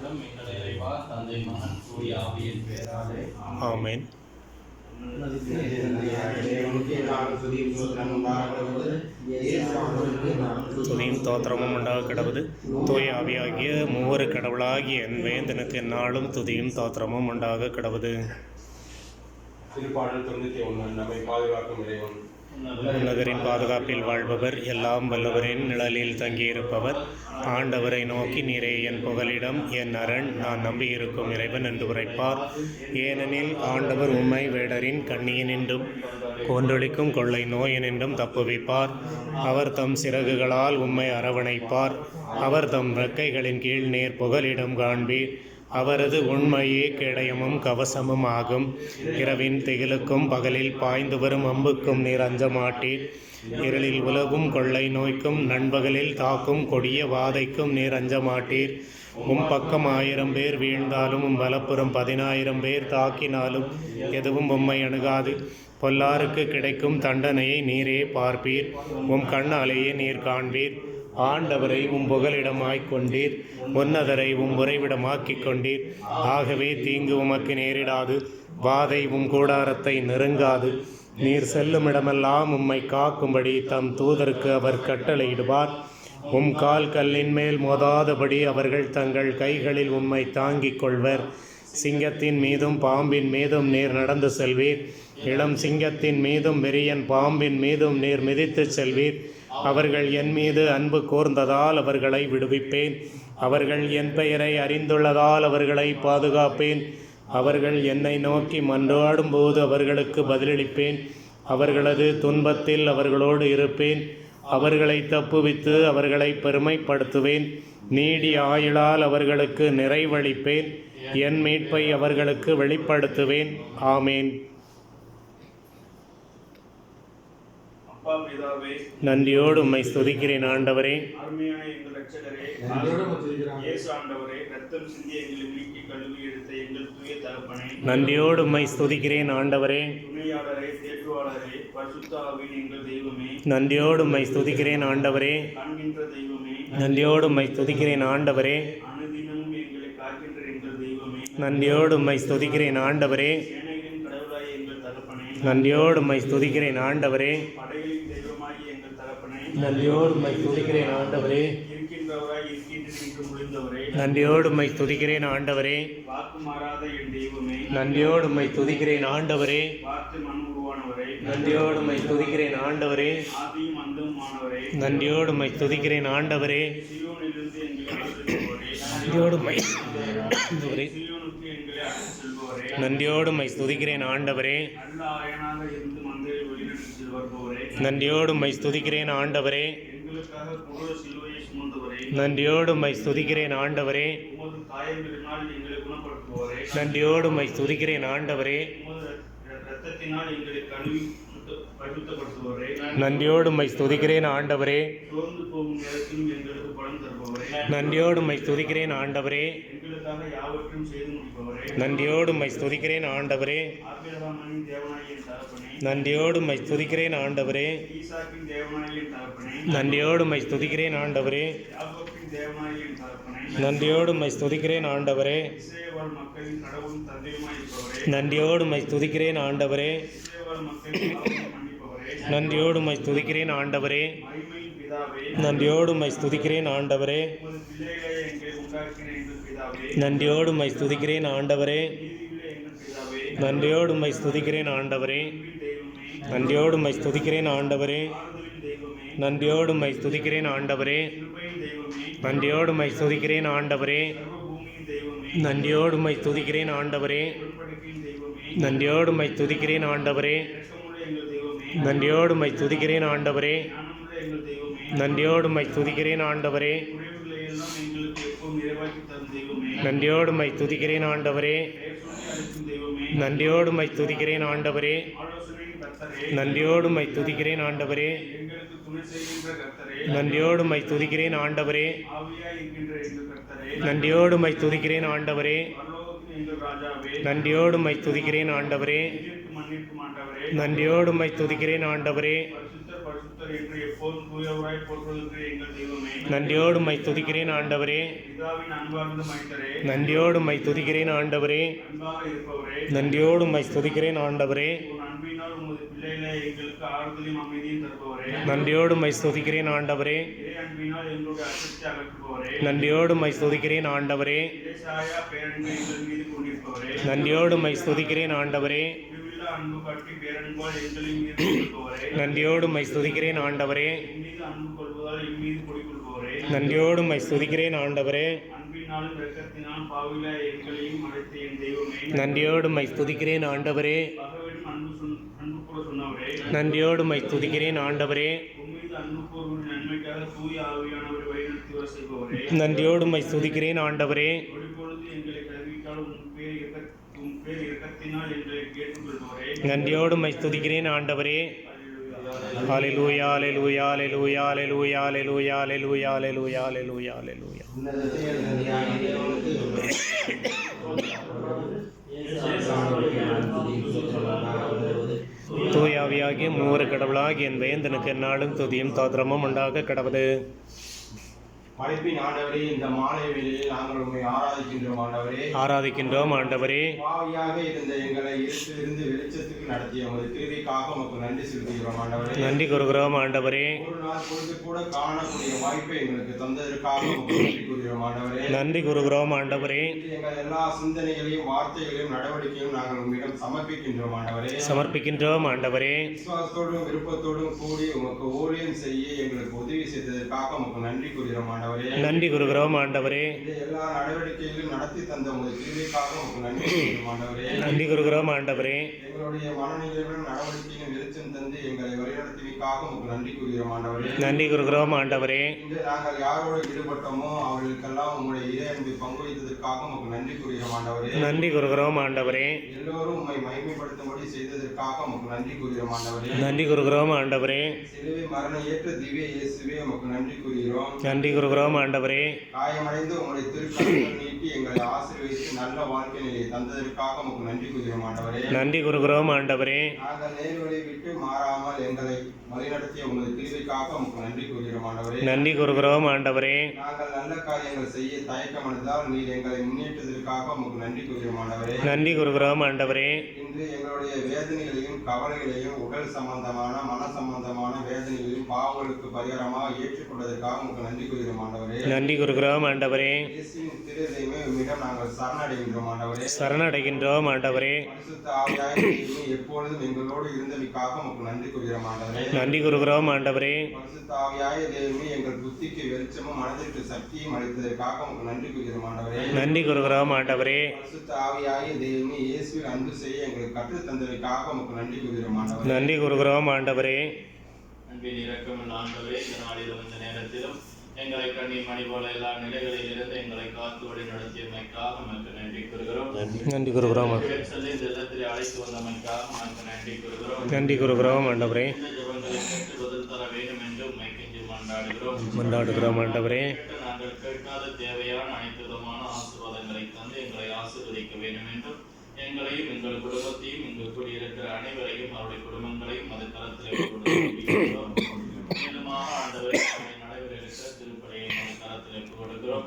என்றும் எங்கள் இறைவா தந்தை மகன் தூய ஆவியின் பெயராலே ஆமென். துதியும் தோத்திரமும் உண்டாக கிடவது தூய ஆவியாகிய மூவரு கடவுளாகிய என் வேந்தனுக்கு எந்நாளும் துதியும் தோத்திரமும் உண்டாக கிடவது. திருப்பாடல் 91. நம்மை பாதுகாக்கும் இறைவன். உன்னதரின் பாதுகாப்பில் வாழ்பவர், எல்லாம் வல்லவரின் நிழலில் தங்கியிருப்பவர், ஆண்டவரை நோக்கி நீரே என் புகலிடம், என் அரண், நான் நம்பியிருக்கும் இறைவன் என்று உரைப்பார். ஏனெனில் ஆண்டவர் உம்மை வேடரின் கண்ணியினின்றும் கொன்றொழிக்கும் கொள்ளை நோயினின்றும் தப்புவிப்பார். அவர் தம் சிறகுகளால் உம்மை அரவணைப்பார். அவர் தம் இறக்கைகளின் கீழ் நீர் புகலிடம் காண்பீர். அவரது உண்மையே கேடயமும் கவசமும் ஆகும். இரவின் திகிலுக்கும் பகலில் பாய்ந்து வரும் அம்புக்கும் நீர் அஞ்ச மாட்டீர். இருளில் உலகும் கொள்ளை நோய்க்கும் நண்பகலில் தாக்கும் கொடிய வாதைக்கும் நீர் அஞ்ச மாட்டீர். பக்கம் 1000 பேர் வீழ்ந்தாலும் வலப்புறம் 10,000 பேர் தாக்கினாலும் எதுவும் உம்மை அணுகாது. பொல்லாருக்கு கிடைக்கும் தண்டனையை நீரே பார்ப்பீர். கண்ணாலேயே நீர் காண்பீர். ஆண்டவரை புகலிடமாய்க் கொண்டீர். உன்னதரை உறைவிடமாக்கிக் கொண்டீர். ஆகவே தீங்கு உமக்கு நேரிடாது. வாதை கூடாரத்தை நெருங்காது. நீர் செல்லுமிடமெல்லாம் உம்மை காக்கும்படி தம் தூதருக்கு அவர் கட்டளையிடுவார். கால் கல்லின் மேல் மோதாதபடி அவர்கள் தங்கள் கைகளில் உம்மை தாங்கிக் கொள்வர். சிங்கத்தின் மீதும் பாம்பின் மீதும் நீர் நடந்து செல்வீர். இளம் சிங்கத்தின் மீதும் வெறியன் பாம்பின் மீதும் நீர் மிதித்து செல்வீர். அவர்கள் என் மீது அன்பு கூர்ந்ததால் அவர்களை விடுவிப்பேன். அவர்கள் என் பெயரை அறிந்துள்ளதால் அவர்களை பாதுகாப்பேன். அவர்கள் என்னை நோக்கி மன்றாடும் போது அவர்களுக்கு பதிலளிப்பேன். அவர்களது துன்பத்தில் அவர்களோடு இருப்பேன். அவர்களை தப்புவித்து அவர்களை பெருமைப்படுத்துவேன். நீடிய ஆயுளால் அவர்களுக்கு நிறைவளிப்பேன். என் மீட்பை அவர்களுக்கு வெளிப்படுத்துவேன். ஆமேன். நன்றியோடு உம்மை ஸ்துதிக்கிறேன் ஆண்டவரே. அருமையான எங்கள் இரட்சகரே, இயேசு ஆண்டவரே, இரத்தம் சிந்தி எங்களை மீட்கி கழுவி எடுத்த எங்கள் தூய தகப்பனே, நன்றியோடு உம்மை ஸ்துதிக்கிறேன் ஆண்டவரே. துணையாளரே, தேற்றுவாளரே, பரிசுத்த ஆவியின் எங்கள் தெய்வமே, நன்றியோடு உம்மை ஸ்துதிக்கிறேன் ஆண்டவரே. காண்கின்ற தெய்வமே, நன்றியோடு உம்மை ஸ்துதிக்கிறேன் ஆண்டவரே. அனுதினமும் எங்களை காக்கின்ற எங்கள் தெய்வமே, நன்றியோடு உம்மை ஸ்துதிக்கிறேன் ஆண்டவரே. சேனைகளின் கடவுளாய் எங்கள் தகப்பனே, நன்றியோடு உம்மை ஸ்துதிக்கிறேன் ஆண்டவரே. படைகளின் தெய்வமாகி எங்கள் தகப்பனே, நன்றியோடு உம்மை ஸ்துதிக்கிறேன் ஆண்டவரே. இருக்கின்றவராய் இருக்கின்ற முடிந்தவரே, நன்றியோடு உம்மை ஸ்துதிக்கிறேன் ஆண்டவரே. வாக்கு மாறாத என் தெய்வமே, நன்றியோடு உம்மை ஸ்துதிக்கிறேன் ஆண்டவரே. வார்த்தை மண் உருவானவரே, நன்றியோடு உம்மை ஸ்துதிக்கிறேன் ஆண்டவரே. ஆதியும் அந்தமுமானவரே, நன்றியோடு உம்மை ஸ்துதிக்கிறேன் ஆண்டவரே. சீயோனிலிருந்து எங்களை செல்பவரே, நன்றியோடு உம்மை சீயோனுக்கு எங்களை அழைத்து செல்பவரே, நன்றியோடு உம்மை ஸ்துதிக்கிறேன் ஆண்டவரே. நல்ல ஆயனாக இருந்து மந்தையை வழிநடத்தி வருபவரே, நன்றியோடு உம்மை ஸ்துதிக்கிறேன் ஆண்டவரே. எங்களுக்காக கொடூர சிலுவையை சுமந்தவரே, நன்றியோடு உம்மை ஸ்துதிக்கிறேன் ஆண்டவரே. உமது காயங்களினால் எங்களை குணப்படுத்துபவரே, நன்றியோடு உம்மை ஸ்துதிக்கிறேன் ஆண்டவரே. உமது இரத்தத்தினால் எங்களை கழுவி பரிசுத்தப்படுத்துபவரே, நன்றியோடு உம்மை ஸ்துதிக்கிறேன் ஆண்டவரே. சோர்ந்து போகும் நேரத்திலும் எங்களுக்கு பலன் தருபவரே, நன்றியோடு உம்மை ஸ்துதிக்கிறேன் ஆண்டவரே. எங்களுக்காக யாவற்றையும் செய்து முடிப்பவரே, நன்றியோடு உம்மை ஸ்துதிக்கிறேன் ஆண்டவரே. ஆபிரகாமின் தேவனாகிய தகப்பனே, நன்றியோடு உம்மை ஸ்துதிக்கிறேன் ஆண்டவரே. ஈசாக்கின் தேவனாகிய தகப்பனே, நன்றியோடு உம்மை ஸ்துதிக்கிறேன் ஆண்டவரே. யாக்கோபின் தேவனாகிய தகப்பனே, நன்றியோடு உம்மை ஸ்துதிக்கிறேன் ஆண்டவரே. இஸ்ரவேல் மக்களின் கடவுளும் தந்தையுமாய் இருப்பவரே, நன்றியோடு உம்மை ஸ்துதிக்கிறேன் ஆண்டவரே. இஸ்ரவேல் மக்களின் பாவங்களை மன்னிப்பவரே, நன்றியோடு உம்மை ஸ்துதிக்கிறேன் ஆண்டவரே. மகிமையின் பிதாவே, நன்றியோடு உம்மை ஸ்துதிக்கிறேன் ஆண்டவரே. உமது பிள்ளைகளை எங்களை உண்டாக்கின எங்கள் பிதாவே, நன்றியோடு உம்மை ஸ்துதிக்கிறேன் ஆண்டவரே. நீதியுள்ள எங்கள் பிதாவே, நன்றியோடு உம்மை ஸ்துதிக்கிறேன் ஆண்டவரே. அன்பின் தெய்வமே, நன்றியோடு உம்மை ஸ்துதிக்கிறேன் ஆண்டவரே. ஆறுதலின் தெய்வமே, நன்றியோடு உம்மை ஸ்துதிக்கிறேன் ஆண்டவரே. கிருபையின் தெய்வமே, நன்றியோடு உம்மை ஸ்துதிக்கிறேன் ஆண்டவரே. சர்வபூமியின் தெய்வமே, நன்றியோடு உம்மை ஸ்துதிக்கிறேன் ஆண்டவரே. உடன்படிக்கையின் தெய்வமே, நன்றியோடு உம்மை ஸ்துதிக்கிறேன் ஆண்டவரே. இரக்கமுள்ள எங்கள் தெய்வமே, நன்றியோடு உம்மை ஸ்துதிக்கிறேன் ஆண்டவரே. ஞானமுள்ள எங்கள் தெய்வமே, நன்றியோடு உம்மை ஸ்துதிக்கிறேன் ஆண்டவரே. குறைவுகளை எல்லாம் எங்களுக்கு எப்பவும் நிறைவாக்கி தரும் தெய்வமே, நன்றியோடு உம்மை ஸ்துதிக்கிறேன் ஆண்டவரே. பெயர் சொல்லி அழைக்கும் தெய்வமே, நன்றியோடு உம்மை ஸ்துதிக்கிறேன் ஆண்டவரே. ஆலோசனையின் கர்த்தரே, நன்றியோடு உம்மை ஸ்துதிக்கிறேன் ஆண்டவரே. எங்களுக்கு துணை செய்கின்ற கர்த்தரே, நன்றியோடு உம்மை ஸ்துதிக்கிறேன் ஆண்டவரே. ஆவியாய் இருக்கின்ற எங்கள் கர்த்தரே, நன்றியோடு உம்மை ஸ்துதிக்கிறேன் ஆண்டவரே. பரலோகத்தின் எங்கள் ராஜாவே, நன்றியோடு உம்மை ஸ்துதிக்கிறேன் ஆண்டவரே. உயிர்க்கும் மண்ணிற்கும் ஆண்டவரே, நன்றியோடு உம்மை ஸ்துதிக்கிறேன் ஆண்டவரே. பரிசுத்தர் பரிசுத்தர் என்று எப்போதும் தூயவராய் போற்றுவதற்கு எங்கள் தெய்வமே. நன்றியோடு மை துதிக்கிறேன் ஆண்டவரே. பிதாவின் அன்பார்ந்த மைந்தரே. நன்றியோடு மை துதிக்கிறேன் ஆண்டவரே. அன்பாக இருப்பவரே. நன்றியோடு மை துதிக்கிறேன் ஆண்டவரே. உன் அன்பினால் உமது பிள்ளைகளை எங்களுக்கு ஆறுதலையும் அமைதியும் தருபவரே. நன்றியோடு மை துதிக்கிறேன் ஆண்டவரே. இறை அன்பினால் எங்களுடைய அச்சத்தை அகற்றுபவரே. நன்றியோடு மை துதிக்கிறேன் ஆண்டவரே. இறைசாயா பேரன்பை எங்கள் மீது கொண்டிருப்பவரே. நன்றியோடு மை துதிக்கிறேன் ஆண்டவரே. முடிவில்லா அன்பு காட்டி பேரன்பால் எங்களின் மீது கொண்டிருப்பவரே. நன்றியோடு மை துதிக்கிறேன் ஆண்டவரே. என் மீது அன்பு கொள்வதால் என் மீது குடிக்கொள்பவரே. நன்றியோடு மை துதிக்கிறேன் ஆண்டவரே. அன்பினாலும் இரக்கத்தினாலும் பாவிலா எங்களையும் அழைத்த என் தெய்வமே. நன்றியோடு மை துதிக்கிறேன் ஆண்டவரே. பகவிலும் அன்பு கூட சொன்னவரே. நன்றியோடு மை துதிக்கிறேன் ஆண்டவரே. உம்மீது அன்பு கூறுவதின் நன்மைக்காக தூய ஆவியானவரை வழிநடத்தி வர செய்பவரே. நன்றியோடு மை துதிக்கிறேன் ஆண்டவரே. ஒளிபொழுது எங்களை கருவிக்கால் உன் பேர் இரக்கத்தினால் எங்களை கேட்டுக்கொள்பவரே. நன்றியோடு மை துதிக்கிறேன் ஆண்டவரே. ஹல்லேலூயா ஹல்லேலூயா ஹல்லேலூயா ஹல்லேலூயா ஹல்லேலூயா ஹல்லேலூயா ஹல்லேலூயா ஹல்லேலூயா ஹல்லேலூயா. தூயாவியாகிய மூவரு கடவுளாகிய என் வேந்தனுக்கு எந்நாளும் துதியும் தோத்திரமும் உண்டாக கடவுது. படைப்பின் ஆண்டவரே, இந்த மாலை வேளையில் நாங்கள் உம்மை ஆராதிக்கின்றோம் ஆண்டவரே. ஆராதிக்கின்றோம் ஆண்டவரே. பாவியாக இருந்த எங்களை இருட்டிலிருந்து வெளிச்சத்துக்கு நடத்திய உமது கிருபைக்காக உமக்கு நன்றி செலுத்துகிறோம் ஆண்டவரே. நன்றி கூறுகிறோம் ஆண்டவரே. ஒரு நாள் பொழுது கூட காணக்கூடிய வாய்ப்பை எங்களுக்கு தந்ததற்காக உமக்கு நன்றி கூறுகிறோம் ஆண்டவரே. நன்றி கூறுகிறோம் ஆண்டவரே. எங்கள் எல்லா சிந்தனைகளையும் வார்த்தைகளையும் நடவடிக்கையும் நாங்கள் உம்மிடம் சமர்ப்பிக்கின்றோம் ஆண்டவரே. சமர்ப்பிக்கின்றோம் ஆண்டவரே. விசுவாசத்தோடும் விருப்பத்தோடும் கூடி உமக்கு ஊழியம் செய்ய எங்களுக்கு உதவி செய்ததற்காக உமக்கு நன்றி கூறுகிறோம் ஆண்டவரே. நன்றி கூறுகிறோம் ஆண்டவரே. இந்த எல்லா நடவடிக்கைகளையும் நடத்தி தந்த உமது கிருபைக்காக உமக்கு நன்றி கூறுகிறோம் ஆண்டவரே. நன்றி கூறுகிறோம் ஆண்டவரே. எங்களுடைய மனநிலைகளும் நடவடிக்கையும் வெளிச்சம் தந்து எங்களை வழிநடத்தியதற்காக உமக்கு நன்றி கூறுகிறோம் ஆண்டவரே. நன்றி கூறுகிறோம் ஆண்டவரே. இன்று நாங்கள் யாரோடு ஈடுபட்டோமோ அவர்களுக்கெல்லாம் உங்களுடைய இறை அன்பை பங்கு வைத்ததற்காக உமக்கு நன்றி கூறுகிறோம் ஆண்டவரே. நன்றி கூறுகிறோம் ஆண்டவரே. எல்லோரும் உம்மை மகிமைப்படுத்தும்படி செய்ததற்காக உமக்கு நன்றி கூறுகிறோம் ஆண்டவரே. நன்றி கூறுகிறோம் ஆண்டவரே. சிலுவை மரண ஏற்ற திவ்ய இயேசுவே உமக்கு நன்றி கூறுகிறோம். நன்றி கூறுகிறோம் ஆண்டவரே. காயமடைந்து உங்களுடைய திருக்கரங்கள் நீட்டி எங்களை ஆசீர்வதித்து நல்ல வாழ்க்கை நிலையை தந்ததற்காக உமக்கு நன்றி கூறுகிறோம் ஆண்டவரே. நன்றி கூறுகிறோம் ஆண்டவரே. நாங்கள் நேர்வழி விட்டு மாறாமல் எங்களை வழிநடத்திய உமது கிருபைக்காக உமக்கு நன்றி கூறுகிறோம் ஆண்டவரே. நன்றி கூறுகிறோம் ஆண்டவரே. நாங்கள் நல்ல காரியங்கள் செய்ய தயக்கமடைந்தால் நீர் எங்களை முன்னேற்றத்திற்காக உமக்கு நன்றி கூறுகிறோம் ஆண்டவரே. நன்றி கூறுகிறோம் ஆண்டவரே. இன்று எங்களுடைய வேதனைகளையும் கவலைகளையும் உடல் சம்பந்தமான மன சம்பந்தமான வேதனைகளையும் பாவங்களுக்கு பரிகாரமாக ஏற்றுக்கொண்டதற்காக உமக்கு நன்றி கூறுகிறோம் ஆண்டவரே. நன்றி கூறுகிறோம் ஆண்டவரே. இயேசுவின் திருதயமே உம்மிடம் நாங்கள் சரணடைகின்றோம் ஆண்டவரே. சரணடைகின்றோம் ஆண்டவரே. பரிசுத்த ஆவியாகிய நீர் எப்பொழுதும் எங்களோடு இருந்தமைக்காக உமக்கு நன்றி கூறுகிறோம் ஆண்டவரே. நன்றி கூறுகிறோம் ஆண்டவரே. பரிசுத்த ஆவியாகிய தேவனே எங்கள் புத்திக்கு வெளிச்சமும் மனதிற்கு சக்தியும் அளித்ததற்காக உமக்கு நன்றி கூறுகிறோம் ஆண்டவரே. நன்றி கூறுகிறோம் ஆண்டவரே. பரிசுத்த ஆவியாகிய தேவனே இயேசுவில் அன்பு செய்ய எங்களுக்கு கற்றுத் தந்ததற்காக உமக்கு நன்றி கூறுகிறோம் ஆண்டவரே. நன்றி கூறுகிறோம் ஆண்டவரே. அன்பின் இரக்கமுள்ள ஆண்டவரே, இந்த நாளிலும் இந்த நேரத்திலும் எங்களை கண்ணீர் மணி போல எல்லா நிலைகளில் இருந்து எங்களை காத்து வழி நடத்தியமைக்காக நமக்கு நன்றி கூறுகிறோம். நன்றி கூறுகிறோம். சொல்லி இந்த இடத்தில் அழைத்து வந்தமைக்காக நமக்கு நன்றி கூறுகிறோம். நன்றி கூறுகிறோம் ஆண்டவரே. இந்த ஜெபங்களை கேட்டு பதில் தர வேண்டும் என்று உம்மை கெஞ்சி மன்றாடுகிறோம். மன்றாடுகிறோம் ஆண்டவரே. நாங்கள் கேட்காத தேவையான அனைத்து விதமான ஆசீர்வாதங்களை தந்து எங்களை ஆசீர்வதிக்க வேண்டும் என்றும் எங்களையும் எங்கள் குடும்பத்தையும் எங்கள் கூடியிருக்கிற அனைவரையும் அவருடைய குடும்பங்களையும் அது கரத்தில் கொடுக்கிறோம். மேலுமாக ஆண்டவரே, நடைபெற இருக்கிற திருப்பலியை நம் கரத்தில் கொடுக்கிறோம்.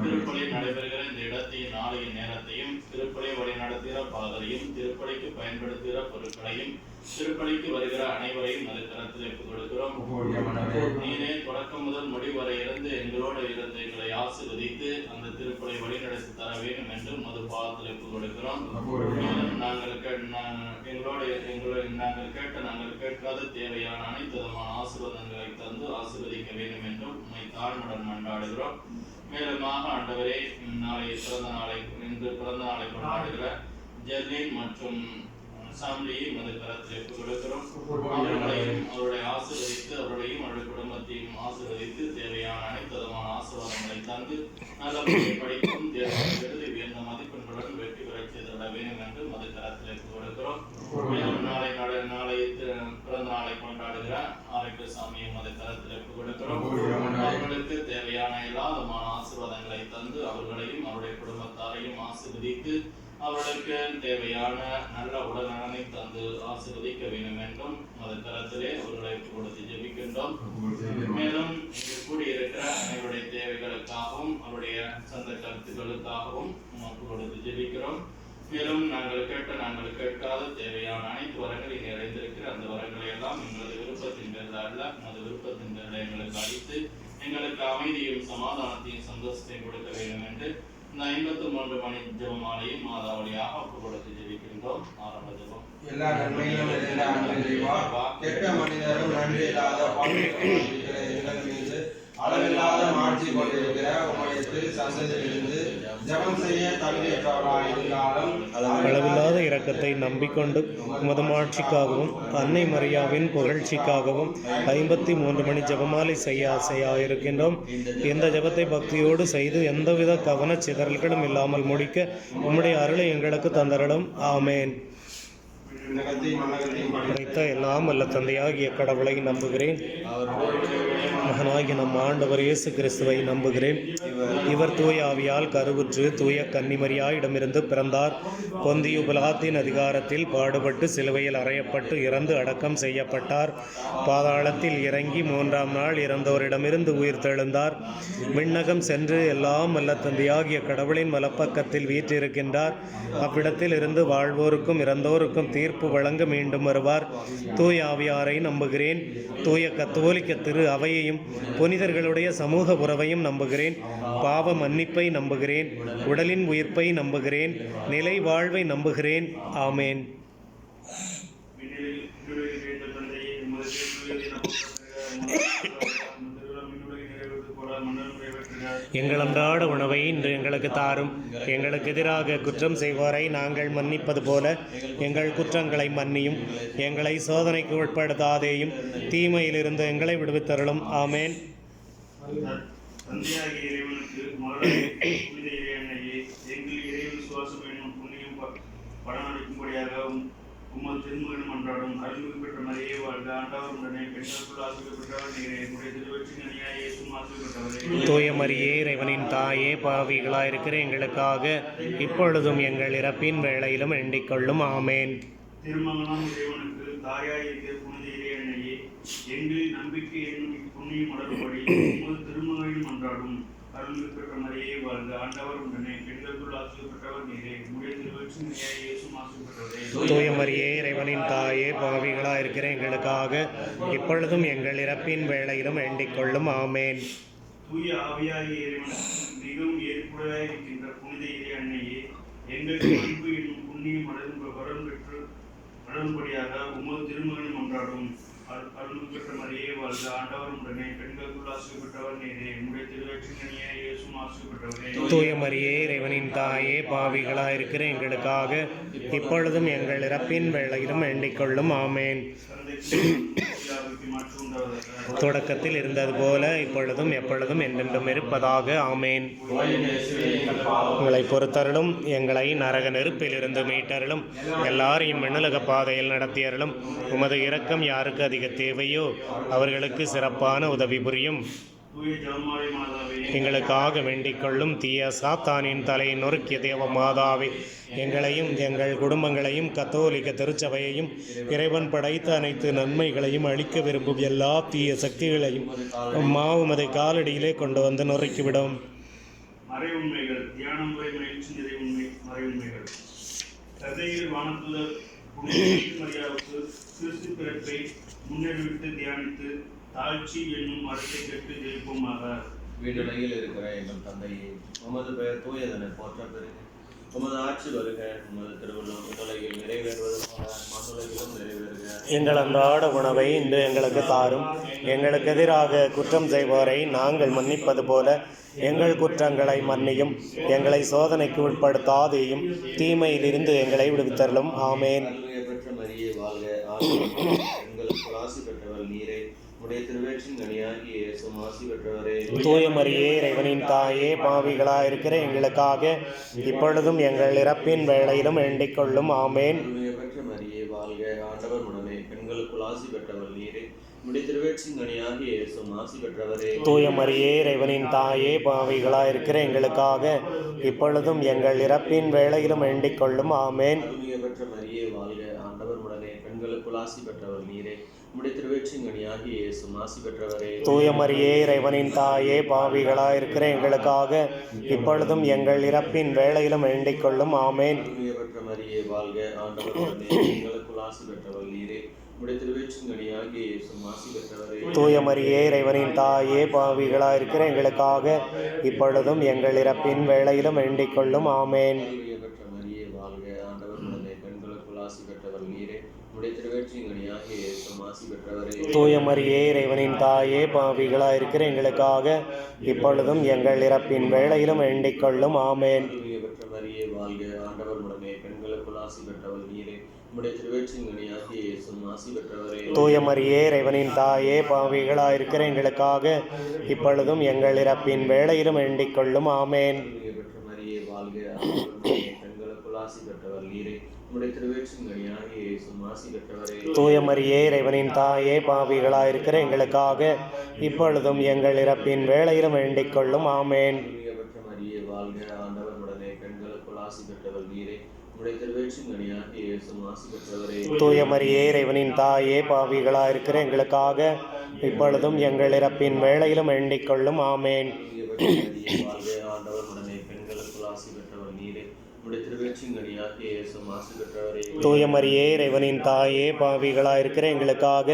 திருப்பலி நடைபெறுகிற இந்த இடத்தையும் நாளைய நேரத்தையும் திருப்பலியை வழி நடத்துகிற பாதரையும் திருப்பலிக்கு பயன்படுத்துகிற பொருட்களையும் திருப்பலிக்கு வருகிற அனைவரையும் அது கரத்தில் கொடுக்கிறோம். நீனே தொடக்கம் முதல் முடிவரை இருந்து எங்களோடு இருந்து எங்களை ஆசீர்வதித்து அந்த திருப்பலை வழிநடத்தி தர வேண்டும் என்று மது பாதத்தில் கொடுக்கிறோம். நாங்கள் கேட்காத தேவையான அனைத்து விதமான ஆசீர்வாதங்களை தந்து ஆசீர்வதிக்க வேண்டும் என்றும் உம்மை தாழ்மையுடன் மன்றாடுகிறோம். மேலுமாக ஆண்டவரே, இன்று பிறந்த நாளை கொண்டாடுகிற ஜெர்லின் மற்றும் சாமியையும் அது கரத்தில் கொடுக்கிறோம். அவர்களையும் அவருடைய ஆசீர்வதித்து அவர்களையும் அவருடைய குடும்பத்தையும் ஆசீர்வதித்து தேவையான அனைத்து விதமான ஆசீர்வாதங்களை தந்து நல்ல படிக்கும் எழுதி உயர்ந்த மதிப்பெண்களுடன் வெற்றி பெற செய்திட வேண்டும் என்று மது கரத்தில் கொடுக்கிறோம். நாளை பிறந்த நாளை கொண்டாடுகிற ஆரோக்கியசாமியும் மது கரத்தில் கொடுக்கிறோம். அவர்களுக்கு தேவையான எல்லா விதமான ஆசீர்வாதங்களை தந்து அவர்களையும் அவருடைய குடும்பத்தாரையும் ஆசீர்வதித்து அவர்களுக்கு தேவையான நல்ல உடல்நலனை தந்து ஆசீர்வதிக்க வேண்டும் என்றும் மத தரத்திலே அவர்களை கொடுத்து ஜெபிக்கின்றோம். மேலும் இங்கு கூடியிருக்கிற அனைவருடைய தேவைகளுக்காகவும் அவருடைய சொந்த கருத்துக்களுக்காகவும் உமக்கு கொடுத்து ஜெபிக்கிறோம். மேலும் நாங்கள் கேட்காத தேவையான அனைத்து வரங்களையும் நிறைந்திருக்கிற அந்த வரங்களை எல்லாம் எங்களது விருப்பத்தின் பேரில் அல்ல, அந்த விருப்பத்தின் பேரில் எங்களுக்கு அளித்து எங்களுக்கு அமைதியும் சமாதானத்தையும் சந்தோஷத்தையும் கொடுக்க வேண்டும் என்று இந்த 53 மணி ஜெபமாலையும் மாதாவளியாக ஒப்பு கொடுத்து ஜெபிக்கின்றோம். ஆரம்ப ஜெபம். எல்லா நன்மையிலும் நிறைந்த அன்பு இறைவா, கெட்ட மனிதரும் நன்றி இல்லாத எங்கள் மீது அளவில்லாத மாட்சி கொண்டிருக்கிற உம்முடைய திரு சந்ததியிலிருந்து ஜெபம் செய்ய தகுதியற்றவர்களாக இருந்தாலும் அளவில்லாத இரக்கத்தை நம்பிக்கொண்டு உமது மாட்சிக்காகவும் அன்னை மரியாவின் புகழ்ச்சிக்காகவும் 53 மணி ஜெபமாலை செய்ய ஆசையாயிருக்கின்றோம். இந்த ஜெபத்தை பக்தியோடு செய்து எந்தவித கவனச் சிதறல்களும் இல்லாமல் முடிக்க உம்முடைய அருளை எங்களுக்கு தந்தரலும். ஆமேன். படைத்த எல்லாம் வல்ல தந்தையாகிய கடவுளை நம்புகிறேன். மகனாகிய நம் ஆண்டவர் இயேசு கிறிஸ்துவை நம்புகிறேன். இவர் தூய ஆவியால் கருவுற்று தூய கன்னிமரியாயிடமிருந்து பிறந்தார். பொந்தியு பிலாத்தின் அதிகாரத்தில் பாடுபட்டு சிலுவையில் அறையப்பட்டு இறந்து அடக்கம் செய்யப்பட்டார். பாதாளத்தில் இறங்கி 3ஆம் நாள் இறந்தோரிடமிருந்து உயிர் தெழுந்தார். விண்ணகம் சென்று எல்லாம் வல்ல தந்தையாகிய கடவுளின் வலப்பக்கத்தில் வீற்றிருக்கின்றார். அவ்விடத்தில் இருந்து வாழ்வோருக்கும் இறந்தோருக்கும் தீர்ப்பு வழங்க மீண்டும் வருவார். தூய ஆவியாரை நம்புகிறேன். தூய கத்தோலிக்க திரு அவையையும் புனிதர்களுடைய சமூக உறவையும் நம்புகிறேன். பாவ மன்னிப்பை நம்புகிறேன். உடலின் உயிர்ப்பை நம்புகிறேன். நிலை வாழ்வை நம்புகிறேன். ஆமேன். எங்கள் அன்றாட உணவை இன்று எங்களுக்கு தாரும். எங்களுக்கு எதிராக குற்றம் செய்வோரை நாங்கள் மன்னிப்பது போல எங்கள் குற்றங்களை மன்னியும். எங்களை சோதனைக்கு உட்படுத்தாதேயும், தீமையிலிருந்து எங்களை விடுவித்தருளும். ஆமேன். தந்தையாகிய இறைவனுக்கு மகளாகிய புனித இறைவனையே, எங்கள் இறை விசுவாசம் என்னும் புண்ணியம் பலனளிக்கும்படியாக உமது திருமகன் மன்றாடும். அருள்மிகு பெற்ற மரியே வாழ்க. ஆண்டவர் உடனே பெண்களுக்குள் ஆசிரியப்பட்டவர் நீரே. உடைய திருவற்றின் அணியாய் இயேசுவும் ஆசிரியப்பட்டவரே. தூய மரியே, இறைவனின் தாயே, பாவிகளாயிருக்கிற எங்களுக்காக இப்பொழுதும் எங்கள் இறப்பின் வேளையிலும் வேண்டிக் கொள்ளும். ஆமேன். திருமகனாம் இறைவனுக்கு தாயாய் இருக்கிற புனித இறைவனையே, எங்களின் நம்பிக்கை என்னும் புண்ணியம் மலரும்படி உமது திருமகனின் மன்றாடும். அருள்மிகு பெற்ற மரியே வாழ்க. ஆண்டவர் உடனே பெண்களுக்குள் ஆசிரியப்பட்டவர் நீரே. உடைய திருவற்றின் அணியாய் இயேசுவும் ஆசிரியப்பட்டவரே. தூய மரியே, இறைவனின் தாயே, பாவிகளாயிருக்கிற எங்களுக்காக இப்பொழுதும் எங்கள் இறப்பின் வேளையிலும் வேண்டிக் கொள்ளும். ஆமேன். தூய ஆவியாகிய இறைவனுக்கு மிகவும் ஏற்புடையாய் இருக்கின்ற புனித இறை அன்னையே, எங்களுக்கு அன்பு என்னும் புண்ணியம் வரம் பெற்று வளரும்படியாக உமது திருமகன் மன்றாடும். அருள்மிகு பெற்ற மரியே வாழ்க. ஆண்டவர் உடனே பெண்களுக்குள் ஆசிரியப்பட்டவர் நீரே. உடைய திருவற்றின் அணியாய் இயேசுவும் ஆசிரியப்பட்டவரே. தூய மரியே, இறைவனின் தாயே, பாவிகளாயிருக்கிற எங்களுக்காக இப்பொழுதும் எங்கள் இறப்பின் வேளையிலும் வேண்டிக் கொள்ளும். ஆமேன். தொடக்கத்தில் இருந்தது போல இப்பொழுதும் எப்பொழுதும் என்றென்றும் இருப்பதாக. ஆமேன். உங்களை பொறுத்தருளும். எங்களை நரக நெருப்பிலிருந்து மீட்டருளும். எல்லாரையும் விண்ணுலக பாதையில் நடத்தியருளும். உமது இரக்கம் யாருக்கு அதிக தேவையோ அவர்களுக்கு சிறப்பான உதவி புரியும். எங்களுக்காக வேண்டிக் கொள்ளும். தீய சாத்தானின் தலையை நொறுக்கிய தேவ மாதாவே, எங்களையும் எங்கள் குடும்பங்களையும் கத்தோலிக்க திருச்சபையையும் இறைவன் படைத்த அனைத்து நன்மைகளையும் அளிக்க விரும்பும் எல்லா தீய சக்திகளையும் உமது காலடியிலே கொண்டு வந்து நொறுக்கிவிடும். மறை உண்மைகள் தியானம் மறை உண்மைகள். கதையில் வானத்துதர் மரியாவுக்கு கிறிஸ்து பிறப்பை முன்னெடுத்து தியானித்து தாழ்ச்சி என்னும் மரத்தை கேட்டு ஜெயிப்போமாக. வீடுலையில் இருக்கிற எங்கள் தந்தையே, உமது பெயர் தூயதென போற்ற பெறுக. உமது ஆட்சி வருக. உமது திருவுள்ளம் உலகில் நிறைவேறுவது போல மண்ணுலகிலும் நிறைவேறுக. எங்கள் அன்றாட உணவை இன்று எங்களுக்கு தாரும். எங்களுக்கு எதிராக குற்றம் செய்வோரை நாங்கள் மன்னிப்பது போல எங்கள் குற்றங்களை மன்னியும். எங்களை சோதனைக்கு உட்படுத்தாதேயும், தீமையிலிருந்து எங்களை விடுவித்தருளும். ஆமேன். பெற்ற மரியே வாழ்க. எங்களுக்கு ஆசி பெற்றவர் நீரே. உடைய திருவற்றின் கனியாகிய இயேசுவும் ஆசி பெற்றவரே. தூய மரியே, இறைவனின் தாயே, பாவிகளாயிருக்கிற எங்களுக்காக இப்பொழுதும் எங்கள் இறப்பின் வேளையிலும் வேண்டிக் கொள்ளும். ஆமேன். பெற்ற மரியே வாழ்க. ஆண்டவர் உடனே பெண்களுக்குள் ஆசி பெற்றவர் நீரே. உம்முடைய திருவேற்றின் கனியாகிய இயேசுவும் ஆசி பெற்றவரே. தூய மரியே இறைவனின் தாயே பாவிகளாயிருக்கிற எங்களுக்காக இப்பொழுதும் எங்கள் இறப்பின் வேளையிலும் வேண்டிக் கொள்ளும். ஆமேன். அருள்மிகு பெற்ற மரியே வாழ்க, ஆண்டவர் உடனே பெண்களுக்குள் ஆசி பெற்றவர் நீரே. உம்முடைய திருவேற்றின் கனியாகிய இயேசுவும் ஆசி பெற்றவரே. தூய மரியே இறைவனின் தாயே பாவிகளாயிருக்கிற எங்களுக்காக இப்பொழுதும் எங்கள் இறப்பின் வேளையிலும் வேண்டிக் கொள்ளும். ஆமேன். அருள்மிகு பெற்ற மரியே வாழ்க, ஆண்டவர் உடனே பெண்களுக்குள் ஆசி பெற்றவர் நீரே. உம்முடைய திருவேற்றின் கனியாகிய இயேசுவும் ஆசி பெற்றவரே. தூய மரியே இறைவனின் தாயே பாவிகளாயிருக்கிற எங்களுக்காக இப்பொழுதும் எங்கள் இறப்பின் வேளையிலும் வேண்டிக் கொள்ளும். ஆமேன். அருள்மிகு பெற்ற மரியே வாழ்க, ஆண்டவர் உடனே பெண்களுக்குள் ஆசி பெற்றவர் நீரே. உம்முடைய திருவேற்றின் கனியாகிய இயேசுவும் ஆசி பெற்றவரே. தூய மரியே இறைவனின் தாயே பாவிகளாயிருக்கிற எங்களுக்காக இப்பொழுதும் எங்கள் இறப்பின் வேளையிலும் வேண்டிக் கொள்ளும். ஆமேன். அருள்மிகு பெற்ற மரியே வாழ்க, ஆண்டவர் உடனே பெண்களுக்குள் ஆசி பெற்றவர் நீரே. உம்முடைய திருவேற்றின் கனியாகிய இயேசுவும் ஆசி பெற்றவரே. தூய மரியே இறைவனின் தாயே பாவிகளாயிருக்கிற எங்களுக்காக இப்பொழுதும் எங்கள் இறப்பின் வேளையிலும் வேண்டிக் கொள்ளும். ஆமேன். அருள்மிகு பெற்ற மரியே வாழ்க, ஆண்டவர் உடனே பெண்களுக்குள் ஆசி பெற்றவர் நீரே. உம்முடைய திருவேற்றின் கனியாகிய இயேசுவும் ஆசி பெற்றவரே. தூய மரியே இறைவனின் தாயே பாவிகளாயிருக்கிற எங்களுக்காக இப்பொழுதும் எங்கள் இறப்பின் வேளையிலும் வேண்டிக் கொள்ளும். ஆமேன். அருள்மிகு பெற்ற மரியே வாழ்க, ஆண்டவர் உடனே பெண்களுக்குள் ஆசி பெற்றவர் நீரே. உம்முடைய திருவேற்றின் கனியாகிய இயேசுவும் ஆசி பெற்றவரே. தூய மரியே இறைவனின் தாயே பாவிகளாயிருக்கிற எங்களுக்காக இப்பொழுதும் எங்கள் இறப்பின் வேளையிலும் வேண்டிக் கொள்ளும். ஆமேன். அருள்மிகு பெற்ற மரியே வாழ்க, ஆண்டவர் உடனே பெண்களுக்குள் ஆசி பெற்றவர் நீரே. உம்முடைய திருவேற்றின் கனியாகிய இயேசுவும் ஆசி பெற்றவரே. தூய மரியே இறைவனின் தாயே பாவிகளாயிருக்கிற எங்களுக்காக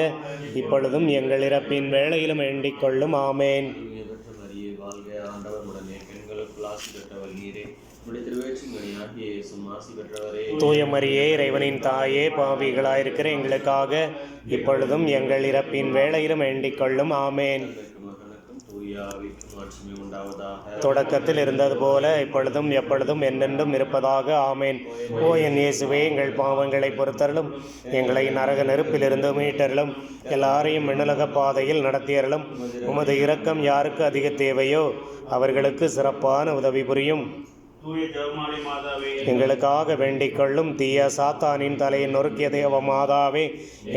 இப்பொழுதும் எங்கள் இறப்பின் வேளையிலும் வேண்டிக் கொள்ளும். ஆமேன். அருள்மிகு பெற்ற மரியே வாழ்க, ஆண்டவர் உடனே பெண்களுக்குள் ஆசி பெற்றவர் நீரே. உம்முடைய திருவேற்றின் கனியாகிய இயேசுவும் ஆசி பெற்றவரே. தூய மரியே இறைவனின் தாயே பாவிகளாயிருக்கிற எங்களுக்காக இப்பொழுதும் எங்கள் இறப்பின் வேளையிலும் வேண்டிக் கொள்ளும். ஆமேன். மகனுக்கும் தூய ஆவிக்கும் ஆட்சிமை உண்டாவதாக. தொடக்கத்தில் இருந்தது போல இப்பொழுதும் எப்பொழுதும் என்னென்றும் இருப்பதாக. ஆமேன். ஓ என் இயேசுவே, எங்கள் பாவங்களை பொறுத்தருளும், எங்களை நரக நெருப்பிலிருந்து மீட்டருளும், எல்லாரையும் விண்ணுலக பாதையில் நடத்தியருளும். உமது இரக்கம் யாருக்கு அதிக தேவையோ அவர்களுக்கு சிறப்பான உதவி புரியும். தூய ஜெபமாலை மாதாவே, எங்களுக்காக வேண்டிக் கொள்ளும். தீய சாத்தானின் தலையை நொறுக்கிய தேவ மாதாவே,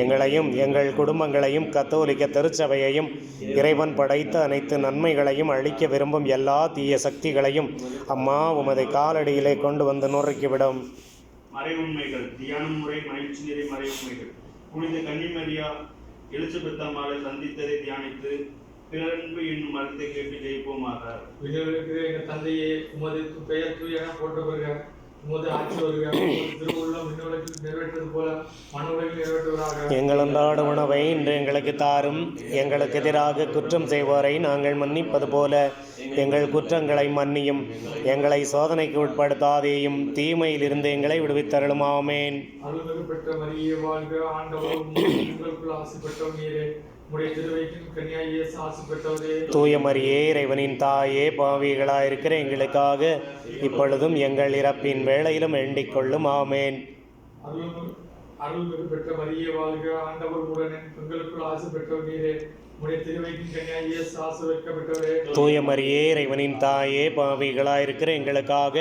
எங்களையும் எங்கள் குடும்பங்களையும் கத்தோலிக்க திருச்சபையையும் இறைவன் படைத்த அனைத்து நன்மைகளையும் அழிக்க விரும்பும் எல்லா தீய சக்திகளையும் அம்மா உமது காலடியிலே கொண்டு வந்து நொறுக்கிவிடும். மறை உண்மைகள் தியான முறை மகிழ்ச்சி நிறை மறை உண்மைகள். புனித கன்னிமரியா எலிசபெத் அம்மாளை சந்தித்ததை தியானித்து பிறன்பு என்னும் மரத்தை கேட்டு ஜெயிப்போமாக. விண்ணுலகிற எங்கள் தந்தையே, உமது பெயர் தூயன போற்றப்படுக, உமது ஆட்சி வருக, உமது திருவுள்ளம் விண்ணுலகில் நிறைவேற்றது போல மண்ணுலகில் நிறைவேற்றுவதாக. எங்கள் அன்றாட உணவை இன்று எங்களுக்கு தாரும். எங்களுக்கு எதிராக குற்றம் செய்வோரை நாங்கள் மன்னிப்பது போல எங்கள் குற்றங்களை மன்னியும். எங்களை சோதனைக்கு உட்படுத்தாதேயும், தீமையிலிருந்து எங்களை விடுவித்தருளும். ஆமேன். அருள்மிகு பெற்ற மரியே வாழ்க, ஆண்டவர் உங்களுக்குள் ஆசி பெற்றவர் நீரே. உம்முடைய திருவயிற்றின் கனியாகிய இயேசு ஆசி பெற்றவரே. தூய மரியே இறைவனின் தாயே பாவிகளாயிருக்கிற எங்களுக்காக இப்பொழுதும் எங்கள் இறப்பின் வேளையிலும் வேண்டிக் கொள்ளும். ஆமேன். அருள்மிகு பெற்ற மரியே வாழ்க, ஆண்டவர் உடனே பெண்களுக்குள் ஆசி பெற்றவர் நீரே. உம்முடைய திருவயிற்றின் கனியாகிய இயேசு ஆசீர்வதிக்கப்பட்டவரே. தூய மரியே இறைவனின் தாயே பாவிகளாயிருக்கிற எங்களுக்காக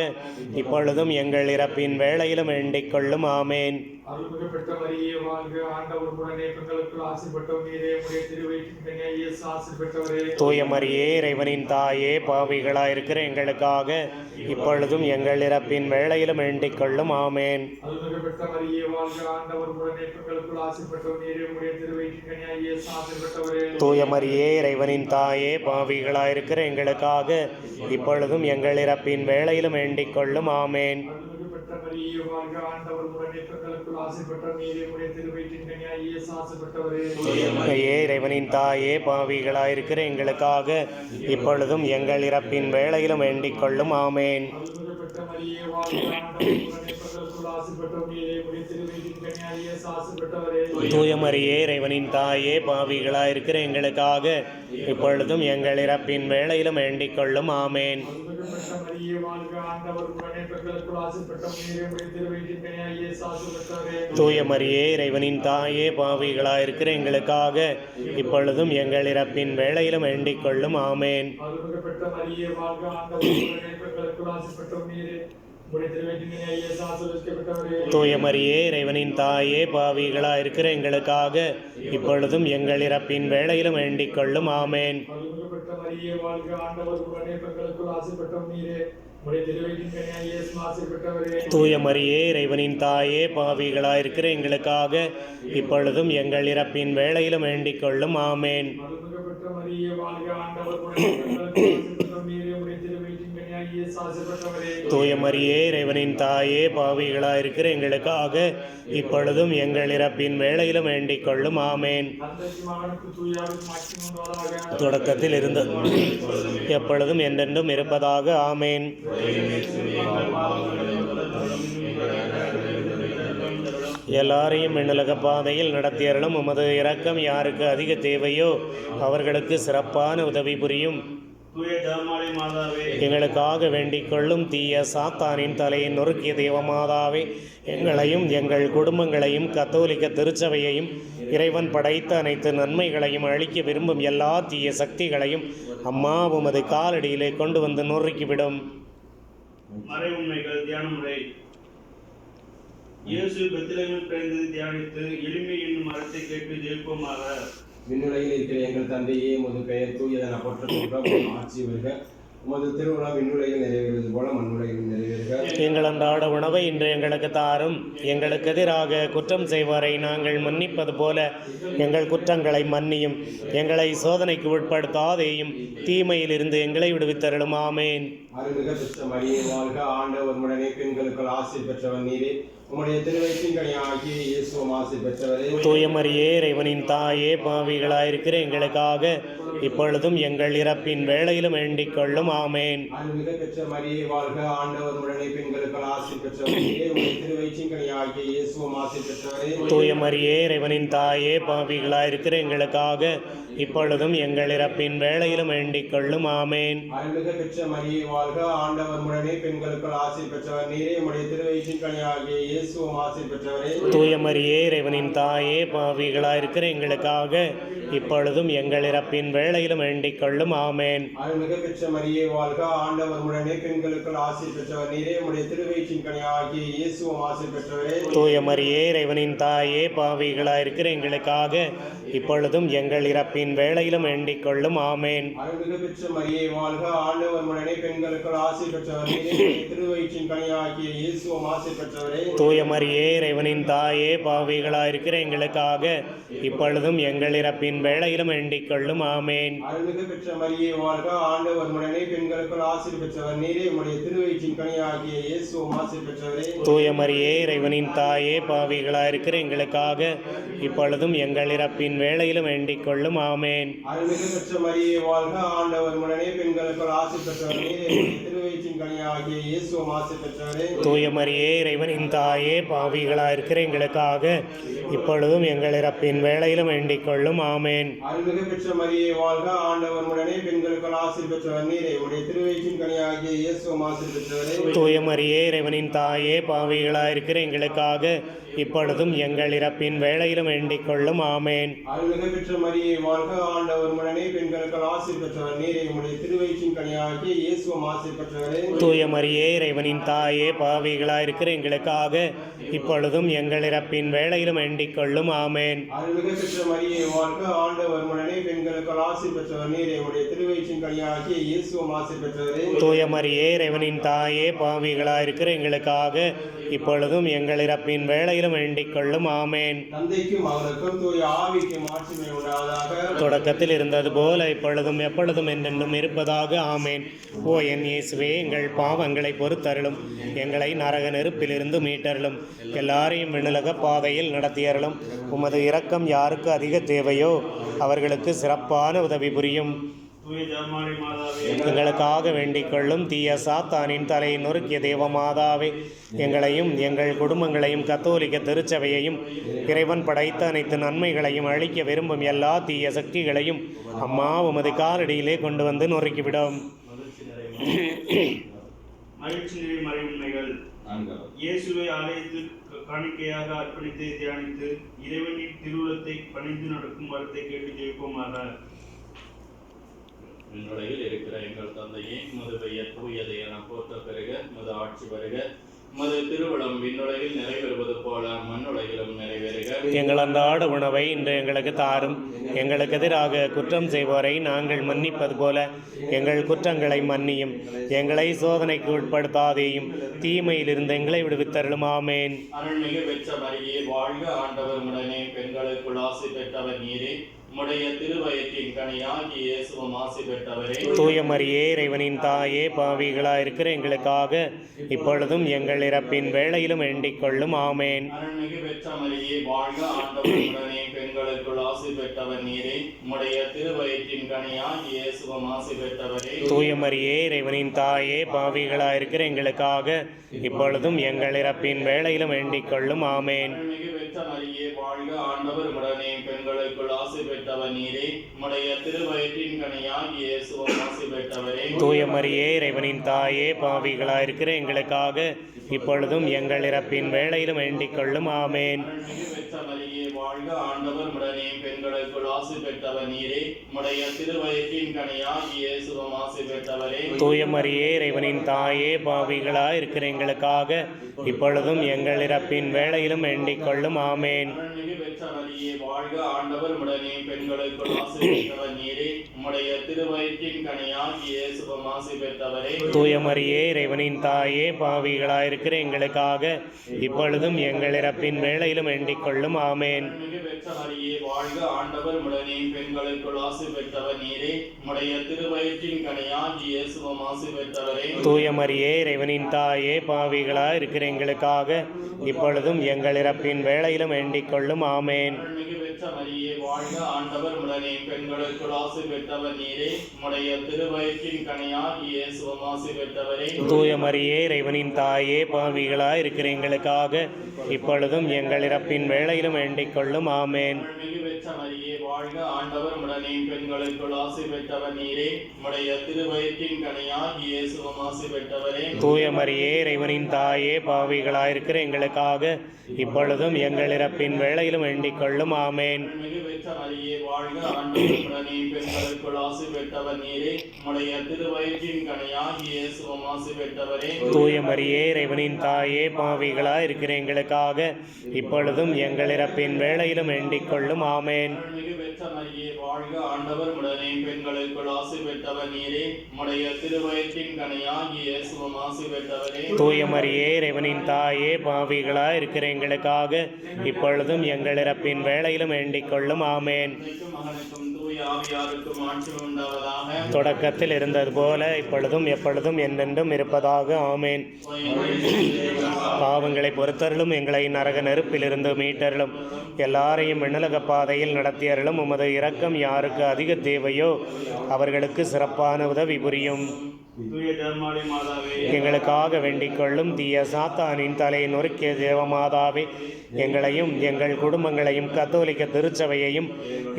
இப்பொழுதும் எங்கள் இறப்பின் வேளையிலும் வேண்டிக் கொள்ளும். ஆமேன். அருள்மிகு பெற்ற மரியே வாழ்க, ஆண்டவர் உடனே பெண்களுக்குள் ஆசி பெற்றவர் நீரே. உம்முடைய திருவயிற்றின் கனியாகிய இயேசு ஆசி பெற்றவரே. தூய மரியே இறைவனின் தாயே பாவிகளாயிருக்கிற எங்களுக்காக இப்பொழுதும் எங்கள் இறப்பின் வேளையிலும் வேண்டிக் கொள்ளும். ஆமேன். அருள்மிகு பெற்ற மரியே வாழ்க, ஆண்டவர் உடனே பெண்களுக்குள் ஆசி பெற்றவர் நீரே. உம்முடைய திருவயிற்றின் கனியாகிய இயேசு ஆசி பெற்றவரே. தூய மரியே இறைவனின் தாயே பாவிகளாயிருக்கிற எங்களுக்காக இப்பொழுதும் எங்கள் இறப்பின் வேளையிலும் வேண்டிக் கொள்ளும். ஆமேன். அருள்மிகு பெற்ற மரியே வாழ்க, ஆண்டவர் உடனே பெண்களுக்குள் ஆசி பெற்றவர் நீரே. உம்முடைய திருவயிற்றின் கனியாகிய இயேசு ஆசி பெற்றவரே. மரியே இறைவனின் தாயே பாவிகளாயிருக்கிற எங்களுக்காக இப்பொழுதும் எங்கள் இறப்பின் வேளையிலும் வேண்டிக் கொள்ளும். ஆமேன். அருள்மிகு பெற்ற மரியே வாழ்க, ஆண்டவர் உடனே பெண்களுக்குள் ஆசி பெற்றவர் நீரே. உம்முடைய திருவயிற்றின் கனியாகிய இயேசு ஆசி பெற்றவரே. தூய மரியே இறைவனின் தாயே பாவிகளாயிருக்கிற எங்களுக்காக இப்பொழுதும் எங்கள் இறப்பின் வேளையிலும் வேண்டிக் கொள்ளும். ஆமேன். அருள்மிகு பெற்ற மரியே வாழ்க, ஆண்டவர் உடனே பெண்களுக்குள் ஆசி பெற்றவர் நீரே. உம்முடைய திருவயிற்றின் கனியாகிய இயேசு ஆசி பெற்றவரே. தூய மரியே இறைவனின் தாயே பாவிகளாயிருக்கிற எங்களுக்காக இப்பொழுதும் எங்கள் இறப்பின் வேளையிலும் வேண்டிக் கொள்ளும். ஆமேன். அருள்மிகு பெற்ற மரியே வாழ்க, ஆண்டவர் உடனே பெண்களுக்குள் ஆசி பெற்றவர் நீரே. உம்முடைய திருவயிற்றின் இயேசு ஆசீர்வதிக்கப்பட்டவரே. தூய மரியே இறைவனின் தாயே பாவிகளாய் இருக்கிற எங்களுக்காக இப்பொழுதும் எங்கள் இறப்பின் வேளையிலும் வேண்டிக் கொள்ளும். ஆமேன். அருள்மிகப்பெற்ற மரியே வாழ்க, ஆண்டவர் உடனே பெண்களுக்குள் ஆசீர்வதிக்கப்பட்டவர் நீரே. உம்முடைய திருவயிற்றின் இயேசு ஆசீர்வதிக்கப்பட்டவரே. தூய மரியே இறைவனின் தாயே பாவிகளாய் இருக்கிற எங்களுக்காக இப்பொழுதும் எங்கள் இறப்பின் வேளையிலும் வேண்டிக் கொள்ளும். ஆமேன். அருள்மிகப்பெற்ற மரியே வாழ்க, ஆண்டவர் உடனே பெண்களுக்குள் ஆசீர்வதிக்கப்பட்டவர் நீரே. உம்முடைய திருவயிற்றின் இயேசு ஆசீர்வதிக்கப்பட்டவரே. தூய மரியே இறைவனின் தாயே பாவிகளாய் இருக்கிற எங்களுக்காக இப்பொழுதும் எங்கள் இறப்பின் வேளையிலும் வேண்டிக் கொள்ளும். ஆமேன். தந்தைக்கு மகனுக்கு தூயாவின் மாட்சி உண்டாவதாக. தொடக்கத்தில் இருந்தது எப்பொழுதும் என்றென்றும் இருப்பதாக. ஆமேன். எல்லாரையும் விண்ணுலக பாதையில் நடத்தியறலும் உமது இரக்கம் யாருக்கு அதிக தேவையோ அவர்களுக்கு சிறப்பான உதவி புரியும். தூய ஜெபமாலை மாதாவே, எங்களுக்காக வேண்டிக் கொள்ளும். தீய சாத்தானின் தலையை நொறுக்கிய தேவமாதாவே, எங்களையும் எங்கள் குடும்பங்களையும் கத்தோலிக்க திருச்சபையையும் இறைவன் படைத்த அனைத்து நன்மைகளையும் அழிக்க விரும்பும் எல்லா தீய சக்திகளையும் அம்மா உமது காலடியிலே கொண்டு வந்து நொறுக்கிவிடும். மறை உண்மைகள் தியான முறை. இயேசு பெத்லகேமில் பிறந்தது தியானித்து எளிமை என்னும் மரத்தை கேட்டு ஜெயிப்போமாக. விண்ணுலகில் இருக்கிற எங்கள் தந்தையே, உமது பெயர் தூயதென போற்றப்பெறுக. ஆட்சி வருக. உமது திருவிழா விண்ணுலகில் நிறைவேறுவது போல மண்ணுலகில் நிறைவேறுக. எங்கள் அன்றாட உணவை இன்று எங்களுக்கு தாரும். எங்களுக்கு எதிராக குற்றம் செய்வோரை நாங்கள் மன்னிப்பது போல எங்கள் குற்றங்களை மன்னியும். எங்களை சோதனைக்கு உட்படுத்தாதேயும், தீமையிலிருந்து எங்களை விடுவித்தருளும். ஆமேன். அருள்மிக பெற்ற மரியே வாழ்க, ஆண்டவர் உடனே பெண்களுக்குள் ஆசீர் பெற்றவர் நீரே. உம்முடைய திருவயிற்றின் கனியாகிய இயேசுவும் ஆசீர் பெற்றவரே. தூய மரியே இறைவனின் தாயே பாவிகளாயிருக்கிற எங்களுக்காக இப்பொழுதும் எங்கள் இறப்பின் வேளையிலும் வேண்டிக் கொள்ளும். ஆமேன். அருள்மிக பெற்ற மரியே வாழ்க, ஆண்டவர் உடனே பெண்களுக்குள் ஆசீர் பெற்றவர் நீரே. உம்முடைய திருவயிற்றின் கனியாகிய இயேசுவும் ஆசீர் பெற்றவரே. தூய மரியே இறைவனின் தாயே பாவிகளாயிருக்கிற எங்களுக்காக இப்பொழுதும் எங்கள் இறப்பின் வேளையிலும் வேண்டிக் கொள்ளும். ஆமேன். அருள்மிக பெற்ற மரியே வாழ்க, ஆண்டவர் உடனே பெண்களுக்குள் ஆசீர் பெற்றவர் நீரே. உம்முடைய திருவயிற்றின் கனியாகிய இயேசுவும் ஆசீர் பெற்றவரே. தூய மரியே இறைவனின் தாயே பாவிகளாயிருக்கிற எங்களுக்காக இப்பொழுதும் எங்கள் இறப்பின் வேளையிலும் வேண்டிக் கொள்ளும். ஆமேன். அருள்மிக பெற்ற மரியே வாழ்க, ஆண்டவர் உடனே பெண்களுக்குள் ஆசீர் பெற்றவர் நீரே. உம்முடைய திருவயிற்றின் கனியாகிய இயேசுவும் ஆசீர் பெற்றவரே. தூய மரியே இறைவனின் தாயே பாவிகளாயிருக்கிற எங்களுக்காக இப்பொழுதும் எங்கள் இறப்பின் வேளையிலும் வேண்டிக் கொள்ளும். ஆமேன். அருள்மிக பெற்ற மரியே வாழ்க, ஆண்டவர் உடனே பெண்களுக்குள் ஆசீர் பெற்றவர் நீரே. உம்முடைய திருவயிற்றின் கனியாகிய இயேசுவும் ஆசீர் பெற்றவரே. தூய மரியே இறைவனின் தாயே பாவிகளாயிருக்கிற எங்களுக்காக இப்பொழுதும் எங்கள் இறப்பின் வேளையிலும் வேண்டிக் கொள்ளும். ஆமேன். அருள்மிக பெற்ற மரியே வாழ்க, ஆண்டவர் உடனே பெண்களுக்குள் ஆசீர் பெற்றவர் நீரே. உம்முடைய திருவயிற்றின் கனியாகிய இயேசுவும் ஆசீர் பெற்றவரே. தூய மரியே இறைவனின் தாயே பாவிகளாயிருக்கிற எங்களுக்காக இப்பொழுதும் எங்கள் இறப்பின் வேளையிலும் வேண்டிக் கொள்ளும். ஆமேன். அருள்மிக பெற்ற மரியே வாழ்க, ஆண்டவர் உடனே பெண்களுக்குள் ஆசீர் பெற்றவர் நீரே. உம்முடைய திருவயிற்றின் கனியாகிய இயேசுவும் ஆசீர் பெற்றவரே. தூய மரியே இறைவனின் தாயே பாவிகளாயிருக்கிற எங்களுக்காக இப்பொழுதும் எங்கள் இறப்பின் வேளையிலும் வேண்டிக் கொள்ளும். ஆமேன். அருள்மிக பெற்ற மரியே வாழ்க, ஆண்டவர் உடனே பெண்களுக்குள் ஆசீர் பெற்றவர் நீரே. உம்முடைய திருவயிற்றின் கனியாகிய இயேசுவும் ஆசீர் பெற்றவரே. தூய மரியே இறைவனின் தாயே பாவிகளாயிருக்கிற எங்களுக்காக இப்பொழுதும் எங்கள் இறப்பின் வேளையிலும் வேண்டிக் கொள்ளும். ஆமேன். அருள்மிக பெற்ற மரியே வாழ்க, ஆண்டவர் உடனே பெண்களுக்குள் ஆசீர் பெற்றவர் நீரே. உம்முடைய திருவயிற்றின் கனியாகிய இயேசுவும் ஆசீர் பெற்றவரே. தூய மரியே இறைவனின் தாயே பாவிகளாயிருக்கிற எங்களுக்காக இப்பொழுதும் எங்கள் இறப்பின் வேளையிலும் வேண்டிக் கொள்ளும். ஆமேன். அருள்மிக பெற்ற மரியே வாழ்க, ஆண்டவர் உடனே பெண்களுக்குள் ஆசீர் பெற்றவர் நீரே. உம்முடைய திருவயிற்றின் கனியாகிய இயேசுவும் ஆசீர் பெற்றவரே. தூய மரியே இறைவனின் தாயே பாவிகளாயிருக்கிற எங்களுக்காக இப்பொழுதும் எங்கள் இறப்பின் வேளையிலும் வேண்டிக் கொள்ளும். ஆமேன். தந்தைக்கும் மகனுக்கும் தூய ஆவிக்கும் மாட்சிமை உண்டாவதாக. தொடக்கத்தில் இருந்தது போல இப்பொழுதும் எப்பொழுதும் என்றென்றும் இருப்பதாக. ஆமேன். ஓ என் இயேசுவே, எங்கள் பாவங்களை பொறுத்தருளும். எங்களை நரக நெருப்பிலிருந்து மீட்டருளும். எல்லாரையும் விண்ணுலக பாதையில் நடத்தியருளும். உமது இரக்கம் யாருக்கு அதிக தேவையோ அவர்களுக்கு சிறப்பான உதவி புரியும். தூய ஜெபமாலை மாதாவே, எங்களுக்காக வேண்டிக் கொள்ளும். தீய சாத்தானின் தலையை நொறுக்கிய தேவமாதாவே, எங்களையும் எங்கள் குடும்பங்களையும் கத்தோலிக்க திருச்சபையையும் இறைவன் படைத்த அனைத்து நன்மைகளையும் அழிக்க விரும்பும் எல்லா தீய சக்திகளையும் அம்மா உமது காலடியிலே கொண்டு வந்து நொறுக்கிவிடும். மகிழ்ச்சி நிறை மறை உண்மைகள். இயேசுவை ஆலயத்தில் காணிக்கையாக அர்ப்பணித்து தியானித்து இறைவனின் திருவுளத்தை பணிந்து நடக்கும் வரத்தை கேட்டு ஜெயிப்போமாக. விண்ணுலகில் இருக்கிற எங்கள் தந்தையே, உமது பெயர் தூயது என போற்ற பெறுக. உமது ஆட்சி வருக. உமது திருவுளம் விண்ணுலகில் நிறைவேறுவது போல மண்ணுலகிலும் நிறைவேறுக. எங்கள் அன்றாட உணவை இன்று எங்களுக்கு தாரும். எங்களுக்கு எதிராக குற்றம் செய்வோரை நாங்கள் மன்னிப்பது போல எங்கள் குற்றங்களை மன்னியும். எங்களை சோதனைக்கு உட்படுத்தாதேயும், தீமையிலிருந்து எங்களை விடுவித்தருளும். ஆமேன். அருள்மிகு பெற்ற மரியே வாழ்க, ஆண்டவர் உடனே பெண்களுக்குள் ஆசி பெற்றவர் நீரே. உம்முடைய திருவயிற்றின் கனியாகிய இயேசுவும் ஆசி பெற்றவரே. தூய மரியே, இறைவனின் தாயே, பாவிகளாயிருக்கிற எங்களுக்காக இப்பொழுதும் எங்கள் இறப்பின் வேளையிலும் வேண்டிக் கொள்ளும். ஆமேன். அருள்மிகு பெற்ற மரியே வாழ்க, ஆண்டவர் உடனே பெண்களுக்குள் ஆசி பெற்றவர் நீரே. உம்முடைய திருவயிற்றின் கனியாகிய இயேசுவும் ஆசி பெற்றவரே. தூய மரியே, இறைவனின் தாயே, பாவிகளாயிருக்கிற எங்களுக்காக இப்பொழுதும் எங்கள் இறப்பின் வேளையிலும் வேண்டிக் கொள்ளும். ஆமேன். அருள்மிகு பெற்ற மரியே வாழ்க, ஆண்டவர் உடனே பெண்களுக்குள் ஆசி பெற்றவர் நீரே. உம்முடைய திருவயிற்றின் கனியாகிய இயேசுவும் ஆசி பெற்றவரே. தூய மரியே, இறைவனின் தாயே, பாவிகளாயிருக்கிற எங்களுக்காக இப்பொழுதும் எங்கள் இறப்பின் வேளையிலும் வேண்டிக் கொள்ளும். ஆமேன். அருள்மிகு பெற்ற மரியே வாழ்க, ஆண்டவர் உடனே பெண்களுக்குள் ஆசி பெற்றவர் நீரே. உம்முடைய திருவயிற்றின் கனியாகிய இயேசுவும் ஆசி பெற்றவரே. தூய மரியே, இறைவனின் தாயே, பாவிகளாயிருக்கிற எங்களுக்காக இப்பொழுதும் எங்கள் இறப்பின் வேளையிலும் வேண்டிக் கொள்ளும். ஆமேன். அருள்மிகு பெற்ற மரியே வாழ்க, ஆண்டவர் உடனே பெண்களுக்குள் ஆசி பெற்றவர் நீரே. உம்முடைய திருவயிற்றின் கனியாகிய இயேசுவும் ஆசி பெற்றவரே. தூய மரியே, இறைவனின் தாயே, பாவிகளாயிருக்கிற எங்களுக்காக இப்பொழுதும் எங்கள் இறப்பின் வேளையிலும் வேண்டிக் கொள்ளும். ஆமேன். அருள்மிகு பெற்ற மரியே வாழ்க, ஆண்டவர் உடனே பெண்களுக்குள் ஆசி பெற்றவர் நீரே. உம்முடைய திருவயிற்றின் கனியாகிய இயேசுவும் ஆசி பெற்றவரே. தூய மரியே, இறைவனின் தாயே, பாவிகளாயிருக்கிற எங்களுக்காக இப்பொழுதும் எங்கள் இறப்பின் வேளையிலும் வேண்டிக் கொள்ளும். ஆமேன். அருள்மிகு பெற்ற மரியே வாழ்க, ஆண்டவர் உடனே பெண்களுக்குள் ஆசி பெற்றவர் நீரே. உம்முடைய திருவயிற்றின் கனியாகிய இயேசுவும் ஆசி பெற்றவரே. தூய மரியே, இறைவனின் தாயே, பாவிகளாயிருக்கிற எங்களுக்காக இப்பொழுதும் எங்கள் இறப்பின் வேளையிலும் வேண்டிக் கொள்ளும். ஆமேன். அருள்மிகு பெற்ற மரியே வாழ்க, ஆண்டவர் உடனே பெண்களுக்குள் ஆசி பெற்றவர் நீரே. உம்முடைய திருவயிற்றின் கனியாகிய இயேசுவும் ஆசி பெற்றவரே. தூய மரியே, இறைவனின் தாயே, பாவிகளாயிருக்கிற எங்களுக்காக இப்பொழுதும் எங்கள் இறப்பின் வேளையிலும் வேண்டிக் கொள்ளும். ஆமேன். அருள்மிகு பெற்ற மரியே வாழ்க, ஆண்டவர் உடனே பெண்களுக்குள் ஆசி பெற்றவர் நீரே. உம்முடைய திருவயிற்றின் கனியாகிய இயேசுவும் ஆசி பெற்றவரே. தூய மரியே, இறைவனின் தாயே, பாவிகளாயிருக்கிற எங்களுக்காக இப்பொழுதும் எங்கள் இறப்பின் வேளையிலும் வேண்டிக் கொள்ளும். ஆமேன். அருள்மிகு பெற்ற மரியே வாழ்க, ஆண்டவர் உடனே பெண்களுக்குள் ஆசி பெற்றவர் நீரே. உம்முடைய திருவயிற்றின் கனியாகிய இயேசுவும் ஆசி பெற்றவரே. தூய மரியே, இறைவனின் தாயே, பாவிகளாயிருக்கிற எங்களுக்காக இப்பொழுதும் எங்கள் இறப்பின் வேளையிலும் வேண்டிக் கொள்ளும். ஆமேன். தந்தைக்கும் மகனுக்கும் தூய ஆவியாருக்கும் ஆட்சி உண்டாவதாக. தொடக்கத்தில் இருந்தது போல இப்பொழுதும் எப்பொழுதும் என்றென்றும் இருப்பதாக. ஆமேன். பாவங்களை பொறுத்தருளும், எங்களை நரக நெருப்பிலிருந்து மீட்டருளும், எல்லாரையும் விண்ணுலக பாதையில் நடத்தியருளும். உமது இரக்கம் யாருக்கு அதிக தேவையோ அவர்களுக்கு சிறப்பான உதவி புரியும். தூய ஜெர்மாலி மாதாவே, எங்களுக்காக வேண்டிக் கொள்ளும். தீய சாத்தானின் தலையை நொறுக்கிய தேவமாதாவே, எங்களையும் எங்கள் குடும்பங்களையும் கத்தோலிக்க திருச்சபையையும்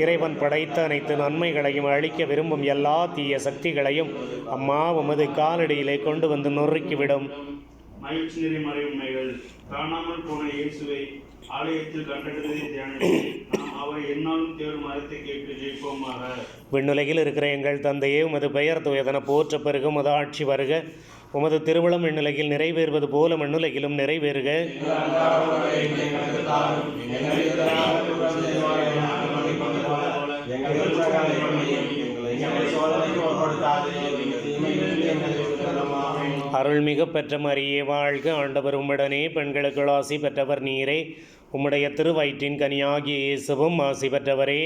இறைவன் படைத்த அனைத்து நன்மைகளையும் அழிக்க விரும்பும் எல்லா தீய சக்திகளையும் அம்மா உமது காலடியிலே கொண்டு வந்து நொறுக்கிவிடும். மகிழ்ச்சி நிறை மறை உண்மைகள். காணாமல் போன இயேசுவை ஆலயத்தில் கண்டெடுத்ததை தியானித்து நாம் அவரை எந்நாளும் தேடும் மரத்தை கேட்டு ஜெயிப்போமாக. விண்ணுலகில் இருக்கிற எங்கள் தந்தையே, உமது பெயர் தூயதென போற்ற பெருக, உமது ஆட்சி வருக. உமது திருவுளம் விண்ணுலகில் நிறைவேறுவது போல மண்ணுலகிலும் நிறைவேறுக. அருள்மிகு பெற்ற மரியே வாழ்க, ஆண்டவர் உம்முடனே, பெண்களுக்குள் ஆசி பெற்றவர் நீரே. உம்முடைய திருவயிற்றின் கனியாகிய இயேசுவும் ஆசி பெற்றவரே.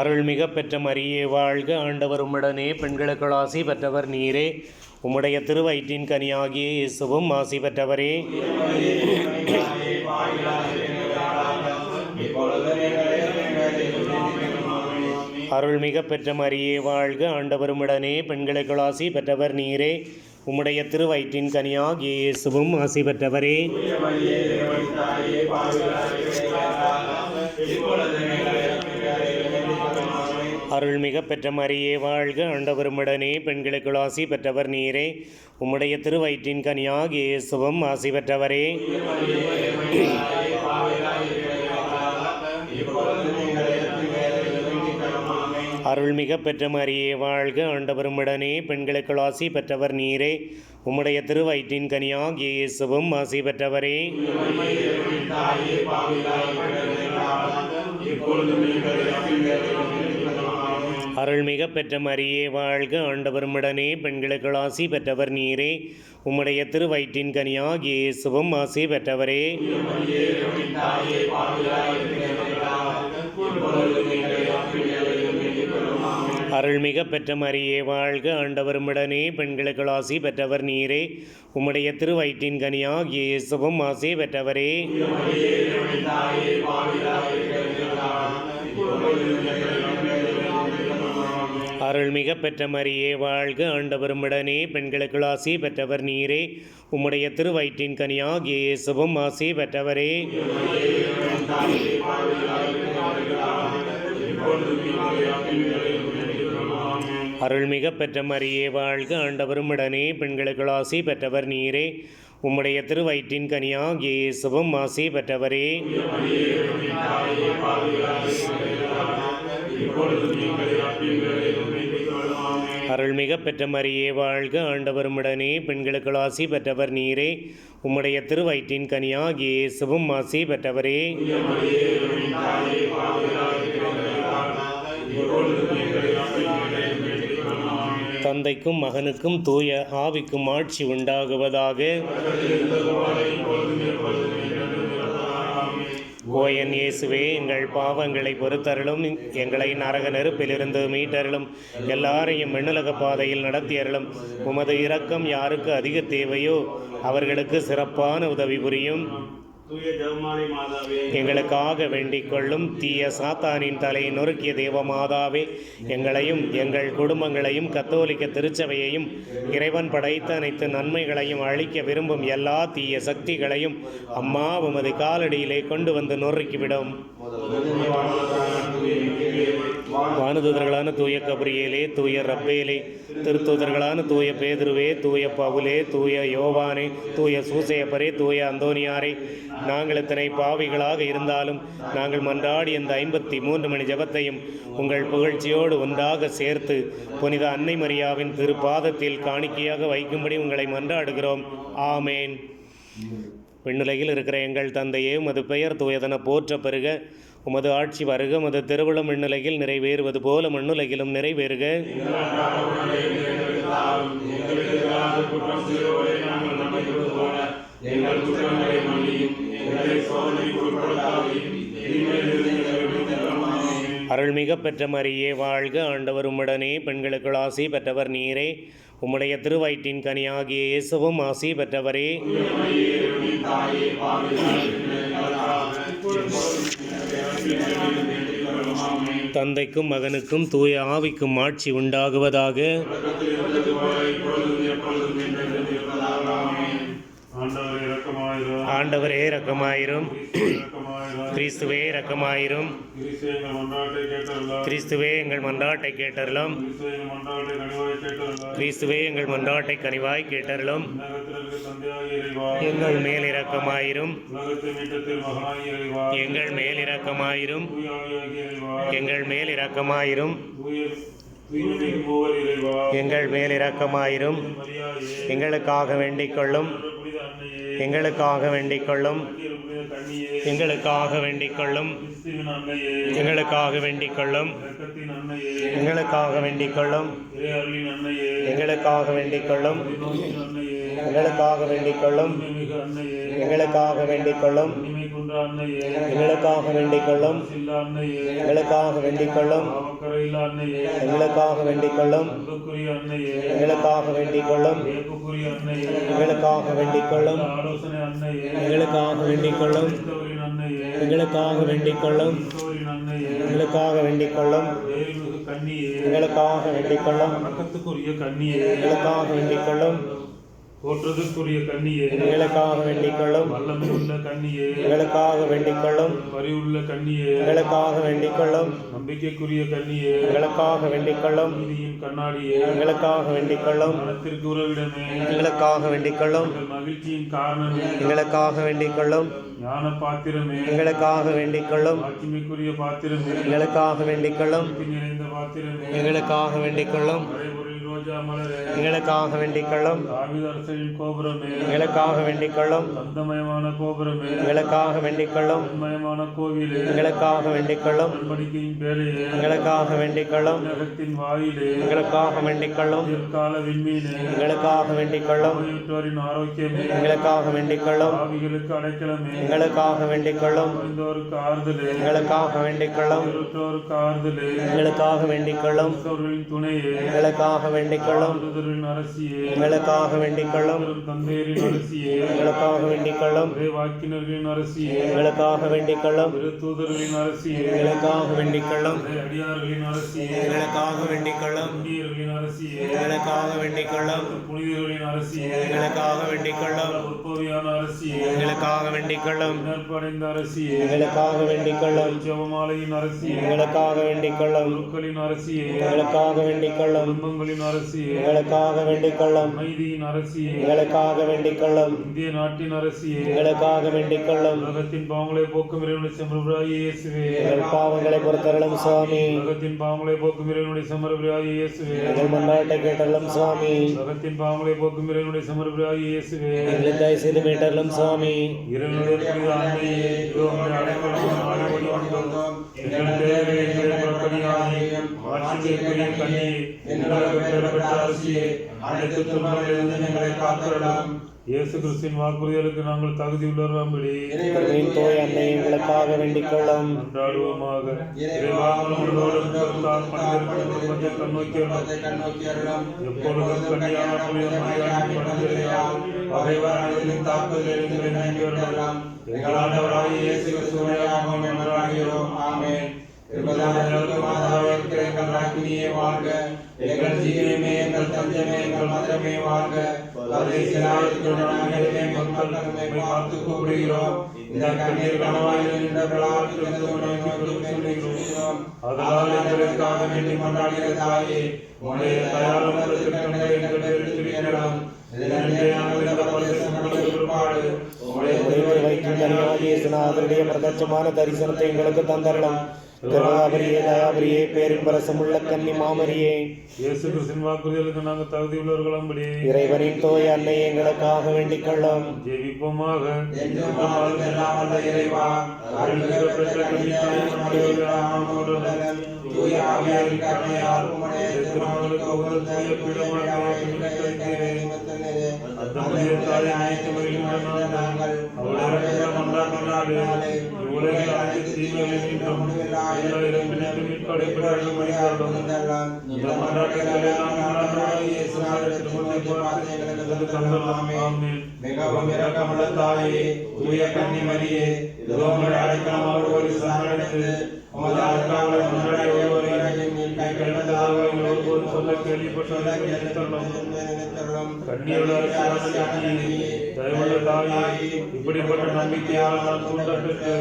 அருள்மிகு பெற்ற மரியே வாழ்க, ஆண்டவர் உம்முடனே, பெண்களுக்குள் ஆசி பெற்றவர் நீரே. உம்முடைய திருவயிற்றின் கனியாகிய இயேசுவும் ஆசி பெற்றவரே. அருள்மிகு பெற்ற மரியே வாழ்க, ஆண்டவர் உம்முடனே, பெண்களுக்குள் ஆசி பெற்றவர் நீரே. உம்முடைய திருவயிற்றின் கனியாகிய இயேசுவும் ஆசி பெற்றவரே. அருள்மிகு பெற்ற மரியே வாழ்க, ஆண்டவர் உம்முடனே, பெண்களுக்குள் ஆசி பெற்றவர் நீரே. உம்முடைய திருவயிற்றின் கனியாகிய இயேசுவும் ஆசி பெற்றவரே. அருள்மிக பெற்ற மரியே வாழ்க, ஆண்டவரும் உடனே பெண்களுக்குள் ஆசி பெற்றவர் நீரே. உம்முடைய திருவயிற்றின் கனியாகிய இயேசுவும் ஆசி பெற்றவரே. அருள்மிக பெற்ற மரியே வாழ்க, ஆண்டவரும் உடனே பெண்களுக்குள் ஆசி பெற்றவர் நீரே. உம்முடைய திருவயிற்றின் கனியாகிய இயேசுவும் ஆசி பெற்றவரே. அருள்மிக பெற்ற மரியே வாழ்க, ஆண்டவரும் உடனே பெண்களுக்குள் ஆசி பெற்றவர் நீரே. உம்முடைய திருவயிற்றின் கனியாகிய இயேசுவும் ஆசி பெற்றவரே. அருள்மிக பெற்ற மரியே வாழ்க, ஆண்டவரும் உடனே பெண்களுக்குள் ஆசி பெற்றவர் நீரே. உம்முடைய திருவயிற்றின் கனியாகிய இயேசுவும் ஆசி பெற்றவரே. அருள்மிக பெற்ற மரியே வாழ்க, ஆண்டவரும் உடனே பெண்களுக்குள் ஆசி பெற்றவர் நீரே. உம்முடைய திருவயிற்றின் கனியாகிய இயேசுவும் ஆசி பெற்றவரே. அருள்மிக பெற்ற மரியே வாழ்க, ஆண்டவரும் உடனே பெண்களுக்குள் ஆசி பெற்றவர் நீரே. உம்முடைய திருவயிற்றின் கனியாகிய இயேசுவும் ஆசி பெற்றவரே. தந்தைக்கும் மகனுக்கும் தூய ஆவிக்கும் ஆட்சி உண்டாகுவதாக. ஓயன் இயேசுவே, எங்கள் பாவங்களை பொறுத்தருளும், எங்களை நரக நெருப்பிலிருந்து மீட்டருளும், எல்லாரையும் விண்ணுலக பாதையில் நடத்தியருளும். உமது இரக்கம் யாருக்கு அதிக தேவையோ அவர்களுக்கு சிறப்பான உதவி புரியும். எங்களுக்காக வேண்டிக் கொள்ளும். தீய சாத்தானின் தலையை நொறுக்கிய தேவமாதாவே, எங்களையும் எங்கள் குடும்பங்களையும் கத்தோலிக்க திருச்சபையையும் இறைவன் படைத்த அனைத்து நன்மைகளையும் அழிக்க விரும்பும் எல்லா தீய சக்திகளையும் அம்மா உமது காலடியிலே கொண்டு வந்து நொறுக்கிவிடும். வானதூதர்களான தூய கபிரியேலே, தூய ரப்பேலே, திருத்தூதர்களான தூய பேதுருவே, தூய பவுலே, தூய யோவானே, தூய சூசையப்பரே, தூய அந்தோனியாரே, நாங்கள் இத்தனை பாவிகளாக இருந்தாலும் நாங்கள் மன்றாடி இந்த 53 மணி ஜெபத்தையும் உங்கள் புகழ்ச்சியோடு ஒன்றாக சேர்த்து புனித அன்னை மரியாவின் திருப்பாதத்தில் காணிக்கையாக வைக்கும்படி உங்களை மன்றாடுகிறோம். ஆமேன். விண்ணுலகில் இருக்கிற எங்கள் தந்தையே, உமது பெயர் தூயதென போற்ற பெறுக. உமது ஆட்சி வருக. உமது திருவுளம் விண்ணுலகில் நிறைவேறுவது போல மண்ணுலகிலும் நிறைவேறுக. அருள்மிக பெற்ற மரியே வாழ்க, ஆண்டவர் உம்முடனே பெண்களுக்குள் ஆசி பெற்றவர் நீரே. உம்முடைய திருவயிற்றின் கனியாகிய இயேசுவும் ஆசி பெற்றவரே. தந்தைக்கும் மகனுக்கும் தூய ஆவிக்கும் ஆட்சி உண்டாகுவதாக. ஆண்டவரே இரக்கமாயிரும். கிறிஸ்துவே இரக்கமாயிரும். கிறிஸ்துவே எங்கள் மன்றாட்டை கேட்டருளும். கிறிஸ்துவே எங்கள் மன்றாட்டை கனிவாய் கேட்டருளும். எங்கள் மேல் இரக்கமாயிரும். எங்கள் மேல் இரக்கமாயிரும். எங்கள் மேல் இரக்கமாயிரும். எங்கள் மேல் இரக்கமாயிரும். எங்களுக்காக வேண்டிக் கொள்ளும். எங்களுக்காக வேண்டிக் கொள்ளும். எங்களுக்காக வேண்டிக் கொள்ளும். எங்களுக்காக வேண்டிக் கொள்ளும். எங்களுக்காக வேண்டிக் கொள்ளும். எங்களுக்காக வேண்டிக் கொள்ளும். எங்களுக்காக வேண்டிக் கொள்ளும். எங்களுக்காக வேண்டிக் கொள்ளும். எங்களுக்காக வேண்டிக் கொள்ளும். எங்களுக்காக வேண்டிக் கொள்ளும். எங்களுக்காக வேண்டிக் கொள்ளும். எங்களுக்காக வேண்டிக் கொள்ளும். எங்களுக்காக வேண்டிக் கொள்ளும். எங்களுக்காக வேண்டிக் கொள்ளும். எங்களுக்காக வேண்டிக் கொள்ளும். எங்களுக்காக வேண்டிக் கொள்ளும். எங்களுக்காக வேண்டிக் கொள்ளும். எங்களுக்காக வேண்டிக் கொள்ளும். போற்றுதற்குரிய கன்னியே, எங்களுக்காக வேண்டிக் கொள்ளும். வல்லமை உள்ள கன்னியே, எங்களுக்காக வேண்டிக் கொள்ளும். பரிவுள்ள கன்னியே, எங்களுக்காக வேண்டிக் கொள்ளும். நம்பிக்கைக்குரிய கன்னியே, எங்களுக்காக வேண்டிக் கொள்ளும். நீதியின் கண்ணாடியே, எங்களுக்காக வேண்டிக் கொள்ளும். மனத்திற்கு உறவிடமே, எங்களுக்காக வேண்டிக் கொள்ளும். மகிழ்ச்சியின் காரணமே, எங்களுக்காக வேண்டிக் கொள்ளும். ஞான பாத்திரமே, எங்களுக்காக வேண்டிக் கொள்ளும். ஆட்சிமைக்குரிய பாத்திரமே, எங்களுக்காக வேண்டிக் கொள்ளும். நிறைந்த பாத்திரமே, எங்களுக்காக வேண்டிக் கொள்ளும். மறைபொருளின் ரோஜா மலரே, எங்களுக்காக வேண்டிக் கொள்ளும். தாவீது அரசரின் கோபுரமே, எங்களுக்காக வேண்டிக் கொள்ளும். தந்தமயமான கோபுரமே, எங்களுக்காக வேண்டிக் கொள்ளும். தன்மயமான கோவிலே, எங்களுக்காக வேண்டிக் கொள்ளும். உடன்படிக்கையின் பேழையே, எங்களுக்காக வேண்டிக் கொள்ளும். நகத்தின் வாயிலே, எங்களுக்காக வேண்டிக் கொள்ளும். எதிர்கால விண்மீனே, எங்களுக்காக வேண்டிக் கொள்ளும். நோயுற்றோரின் ஆரோக்கியமே, எங்களுக்காக வேண்டிக் கொள்ளும். பாவிகளுக்கு அடைக்கலமே, எங்களுக்காக வேண்டிக் கொள்ளும். மறைந்தோருக்கு ஆறுதலே, எங்களுக்காக வேண்டிக் கொள்ளும். இருட்டோருக்கு ஆறுதலே, எங்களுக்காக வேண்டிக் கொள்ளும். கிறிஸ்தவர்களின் துணையே, எங்களுக்காக வேண்டிக் கொள்ளும். தூதரின் அரசியே, எங்களுக்காக வேண்டிக் கொள்ளும். தந்தையரின் அரசியே, எங்களுக்காக வேண்டிக் கொள்ளும். ஒரே வாக்கினர்களின் அரசியே, எங்களுக்காக வேண்டிக் கொள்ளும். திரு தூதர்களின் அரசியே, எங்களுக்காக வேண்டிக் கொள்ளும். ஒரே அடியார்களின் அரசியே, எங்களுக்காக வேண்டிக் கொள்ளும். புண்ணியர்களின் அரசியே, எங்களுக்காக வேண்டிக் கொள்ளும். புனிதர்களின் அரசியே, எங்களுக்காக வேண்டிக் கொள்ளும். உற்பவியான அரசியே, எங்களுக்காக வேண்டிக் கொள்ளும். நற்படைந்த அரசியே, எங்களுக்காக வேண்டிக் கொள்ளும். ஜெபமாலையின் அரசியே, எங்களுக்காக வேண்டிக் கொள்ளும். குருக்களின் அரசியே, எங்களுக்காக வேண்டிக் கொள்ளும். குடும்பங்களின் அரசியே, எங்களுக்காக வேண்டிக் கொள்ளும். அமைதியின் அரசியே, எங்களுக்காக வேண்டிக் கொள்ளும். இந்திய நாட்டின் அரசியே, எங்களுக்காக வேண்டிக் கொள்ளும். உலகத்தின் பாவங்களை போக்கும் இறைவனுடைய செம்மறியாகிய இயேசுவே, எங்கள் பாவங்களை பொறுத்தருளும் சுவாமி. உலகத்தின் பாவங்களை போக்கும் இறைவனுடைய செம்மறியாகிய இயேசுவே, எங்கள் மன்றாட்டை கேட்டருளும் சுவாமி. உலகத்தின் பாவங்களை போக்கும் இறைவனுடைய செம்மறியாகிய இயேசுவே, எங்களை தயவு செய்து மீட்டருளும் சுவாமி. இறைவனுடைய புனித அன்னையே, இதோ உம்முடைய அடைக்கலம் நாடி வந்தோம். எங்கள் தேவைகளை எங்களை புறக்கணியாதேயும். ஆட்சிக்குரிய கன்னியே, எங்களுக்கு பெறப்பட்ட அரசியே, அனைத்து துன்பங்களிலிருந்து எங்களை காத்தருளும். இயேசு கிறிஸ்துவின் வாக்குறுதிகளுக்கு நாங்கள் தகுதியுள்ளவராம்படி இறைவனின் தூய அன்னை எங்களுக்காக வேண்டிக் கொள்ளும். கொண்டாடுவோமாக. இறைவாங்களோடும் கர்த்தால் மனிதர்கள் குடும்பத்தை கண்ணோக்கியவர்களும் எப்பொழுதும் கன்னியான புனித மரியாதை பணிந்திருந்தாலும் பகைவரின் தாக்குதலில் எங்களை நீங்கிவிடலாம். எங்கள் ஆண்டவராகிய இயேசு கிறிஸ்துவின் நாமம் மன்றாடுகிறோம். ஆமென். எங்கள் ராக்கினியே வாழ்க, எங்கள் ஜீவனமே, எங்கள் தஞ்சமே, எங்கள் மதுரமே வாழ்க. மக்கள் நம்மை பார்த்து கூப்பிடுகிறோம். இந்த கண்ணீர் கனவாயில் நின்றவர்களால் சொல்லுகிறோம். அதனால் எங்களுக்காக வேண்டி மன்றாடுகிற தாயே, உன்னுடைய தயாரும் எங்கள் இருக்கிறோம். அவருடைய பிரதட்சமான தரிசனத்தை எங்களுக்கு தந்தரலாம். கிருபாபரியே, தயாபரியே, பேரின் பரசமுள்ள கன்னி மாமரியே, இயேசு கிறிஸ்துவின் வாக்குறுதிகளுக்கு நாங்கள் தகுதியுள்ளவர்களாம்படி இறைவனின் தூய அன்னை எங்களுக்காக வேண்டிக் கொள்ளும். ஜெபிப்போமாக. இறைவா, அருள்மிகு பெற்ற கன்னித்தாயே, தூய ஆவியாரின் கருணையால் உம்முடைய திருமணங்களுக்கு உகந்த தூய பீடமாக அந்த புனித தாயை அனைத்து வழிகளிலும் நாங்கள் அவருடைய மன்றாட்டினாலே உலகில் அனைத்து தீமைகளிலும் எல்லா இடங்களிலும் மீட்பு அடைபடாமல் மனிதர்களும் இந்த மன்றாட்டுகளை நாம் இயேசுநாதர் திருமுகத்தை பார்த்து எங்களுக்கு தந்தரலாம். ஆமென். மிகவும் இரக்கமுள்ள தாயே, தூய கன்னி மரியே, இதோ உம்முடைய அடைக்கலமாக ஒரு சரணடைந்து உமது அருளாளர் முன்னாடி ஒருவரை கைவிட்டதாக ஒருபோது சொல்ல கேள்விப்பட்டதை நினைத்தருளும். கண்ணியோட தயவுள்ள தாயே, இப்படிப்பட்ட நம்பிக்கையால் நான் தூண்டப்பட்டு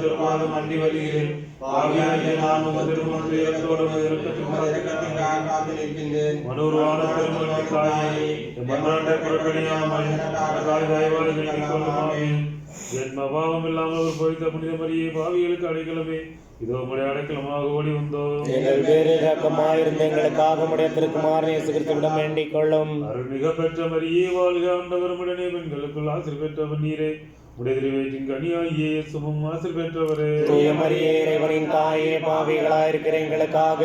திருமாதம் அண்டி வருகிறேன். ஆகியாகிய நான் உமது திருமணத்தோடு மனோருவான திருமண தாயே, மன்றாட்டை புறக்கணியாமல் தயவாளி வேண்டிக் கொள்ளுமாமே. ஜென்மபாவம் இல்லாமல் ஒரு பொய்த்த புனித மரியே, பாவிகளுக்கு அடைக்கலமே, இதோ உம்முடைய அடைக்கலமாக ஓடி வந்தோம். எங்கள் பேரில் இரக்கமாயிருந்த எங்களுக்காக உம்முடைய திருக்குமாரன் இயேசு கிறிஸ்துவிடம் வேண்டிக் கொள்ளும். அருள்மிக பெற்ற மரியே, வாழ்க, ஆண்டவர் உடனே பெண்களுக்குள் ஆசீர் பெற்றவர் நீரே. உடைய திருவயிற்றின் கனியாகிய இயேசுவும் ஆசீர் பெற்றவரே. தூய மரியே, இறைவனின் தாயே, பாவிகளாயிருக்கிற எங்களுக்காக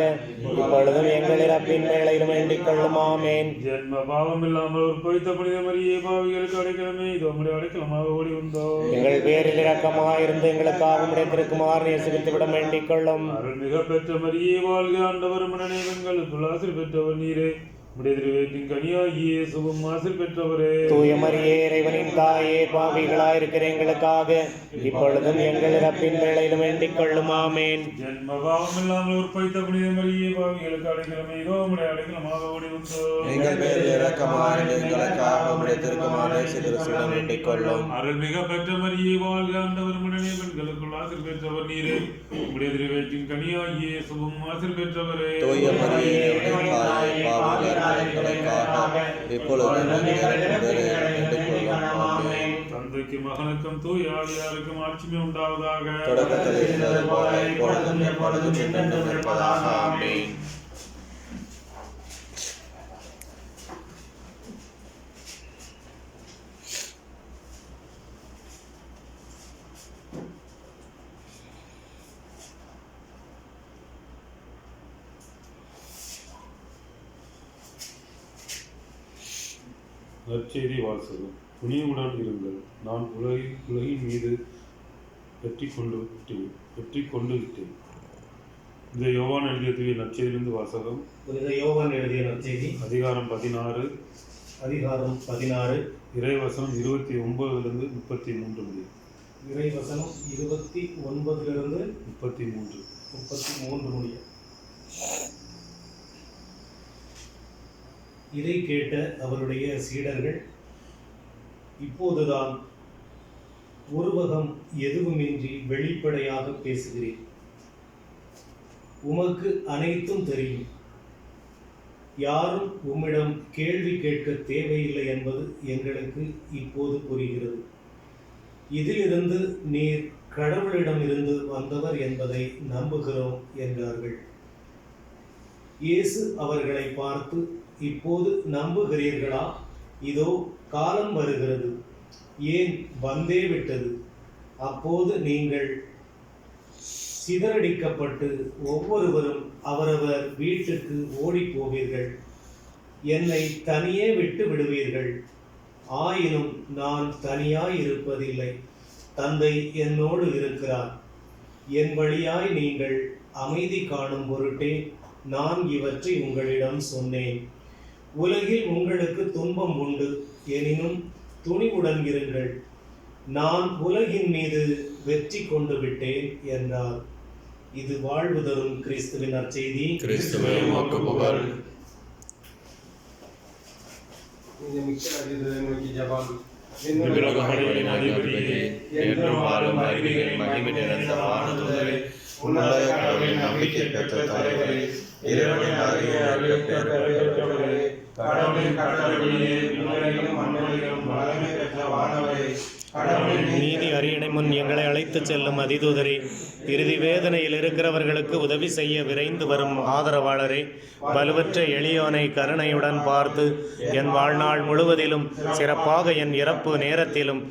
இப்பொழுதும் எங்கள் இறப்பின் வேளையிலும் வேண்டிக் கொள்ளும். ஆமென். ஜென்ம பாவம் இல்லாமல் ஒரு பொய்த்த புனித மரியே, பாவிகளுக்கு அடைக்கலமே, இதோ உம்முடைய அடைக்கலமாக ஓடி வந்தோம். எங்கள் பேரில் இரக்கமாயிருந்து எங்களுக்காக உம்முடைய திருக்குமாரன் இயேசு கிறிஸ்துவிடம் வேண்டிக் கொள்ளும். அருள்மிக பெற்ற மரியே, வாழ்க, ஆண்டவர் உடனே பெண்களுக்குள் ஆசீர் பெற்றவர் நீரே. உடைய திருவயிற்றின் கனியாகிய இயேசுவும் ஆசீர் பெற்றவரே. தூய மரியே, இறைவனின் தாயே, பாவிகளாயிருக்கிற எங்களுக்காக இப்பொழுதும் எங்கள் இறப்பின் வேளையிலும் வேண்டிக் கொள்ளும். ஆமென். ஜென்ம பாவம் இல்லாமல் ஒரு பொய்த்த புனித மரியே, பாவிகளுக்கு அடைக்கலமே, இதோ உம்முடைய அடைக்கலமாக ஓடி வந்தோம். எங்கள் பேரில் இரக்கமாயிருந்து எங்களுக்காக உம்முடைய திருக்குமாரனை இயேசு கிறிஸ்துவிடம் வேண்டிக் கொள்ளும். அருள்மிக பெற்ற மரியே, வாழ்க, ஆண்டவர் உடனே பெண்களுக்குள் ஆசீர் பெற்றவர் நீரே. உடைய திருவயிற்றின் கனியாகிய இயேசுவும் ஆசீர் பெற்றவரே. தூய மரியே, இறைவனின் தாயே, பாவிகளுக்கு எங்களுக்காக இப்பொழுது வேண்டிக் கொள்ளும். ஆமென். தந்தைக்கும் தந்தைக்கும் மகனுக்கும் தூய ஆவியாருக்கும் ஆட்சிமை உண்டாவதாக. தொடக்கத்தில் இருந்தது போல இப்பொழுதும் எப்பொழுதும் என்றென்றும் இருப்பதாக. ஆமென். நற்செய்தி வாசகம். துணிவுடன் இருங்கள், நான் உலகின் மீது வெற்றி கொண்டு விட்டேன். இந்த யோவான் எழுதிய தூய நற்செய்தியிலிருந்து வாசகம். புனித யோவான் எழுதிய நற்செய்தி அதிகாரம் 16 இறைவசனம் 29 33 முடியும். இறைவசனம் 29 33 முடியும். இதை கேட்ட அவருடைய சீடர்கள், இப்போதுதான் உருவகம் எதுவுமின்றி வெளிப்படையாக பேசுகிறேன். உமக்கு அனைத்தும் தெரியும். யாரும் உம்மிடம் கேள்வி கேட்க தேவையில்லை என்பது எங்களுக்கு இப்போது புரிகிறது. இதிலிருந்து நீர் கடவுளிடமிருந்து வந்தவர் என்பதை நம்புகிறோம் என்றார்கள். இயேசு அவர்களை பார்த்து, இப்போது நம்புகிறீர்களா? இதோ காலம் வருகிறது, ஏன் வந்தே விட்டது, அப்போது நீங்கள் சிதறடிக்கப்பட்டு ஒவ்வொருவரும் அவரவர் வீட்டுக்கு ஓடி போவீர்கள். என்னை தனியே விட்டு விடுவீர்கள். ஆயினும் நான் தனியாய் இருப்பதில்லை, தந்தை என்னோடு இருக்கிறார். என் வழியாய் நீங்கள் அமைதி காணும் பொருட்டே நான் இவற்றை உங்களிடம் சொன்னேன். உலகில் உங்களுக்கு துன்பம் உண்டு, எனினும் துணிவுடன் இருங்கள், நான் உலகின் மீது வெற்றி கொண்டு விட்டேன் என்றார். இது வாழ்வு தரும் கிறிஸ்துவின் நற்செய்தி. கிறிஸ்துவே உமக்கு புகழ். விண்ணுலகங்களின் அதிபதியே, என்றும் வாழும் அறிவிகளின் மகிமை நிறைந்த வானதூதரே, உன்னத கடவுளின் நம்பிக்கை பெற்ற தலைவரே, இறைவனின் அருகே அழைக்கப்பட்டவர்களே, கடவுளின் கட்டளையிலே விண்ணுலகிலும் மண்ணுலகிலும் வல்லமை பெற்ற வானவரே, நீதி அரியணை முன் எங்களை அழைத்துச் செல்லும் அதிதூதரே, இறுதி வேதனையில் இருக்கிறவர்களுக்கு உதவி செய்ய விரைந்து வரும் ஆதரவாளரே, வலுவற்ற எளியோனை கருணையுடன் பார்த்து என் வாழ்நாள் முழுவதிலும், சிறப்பாக என் இறப்பு நேரத்திலும்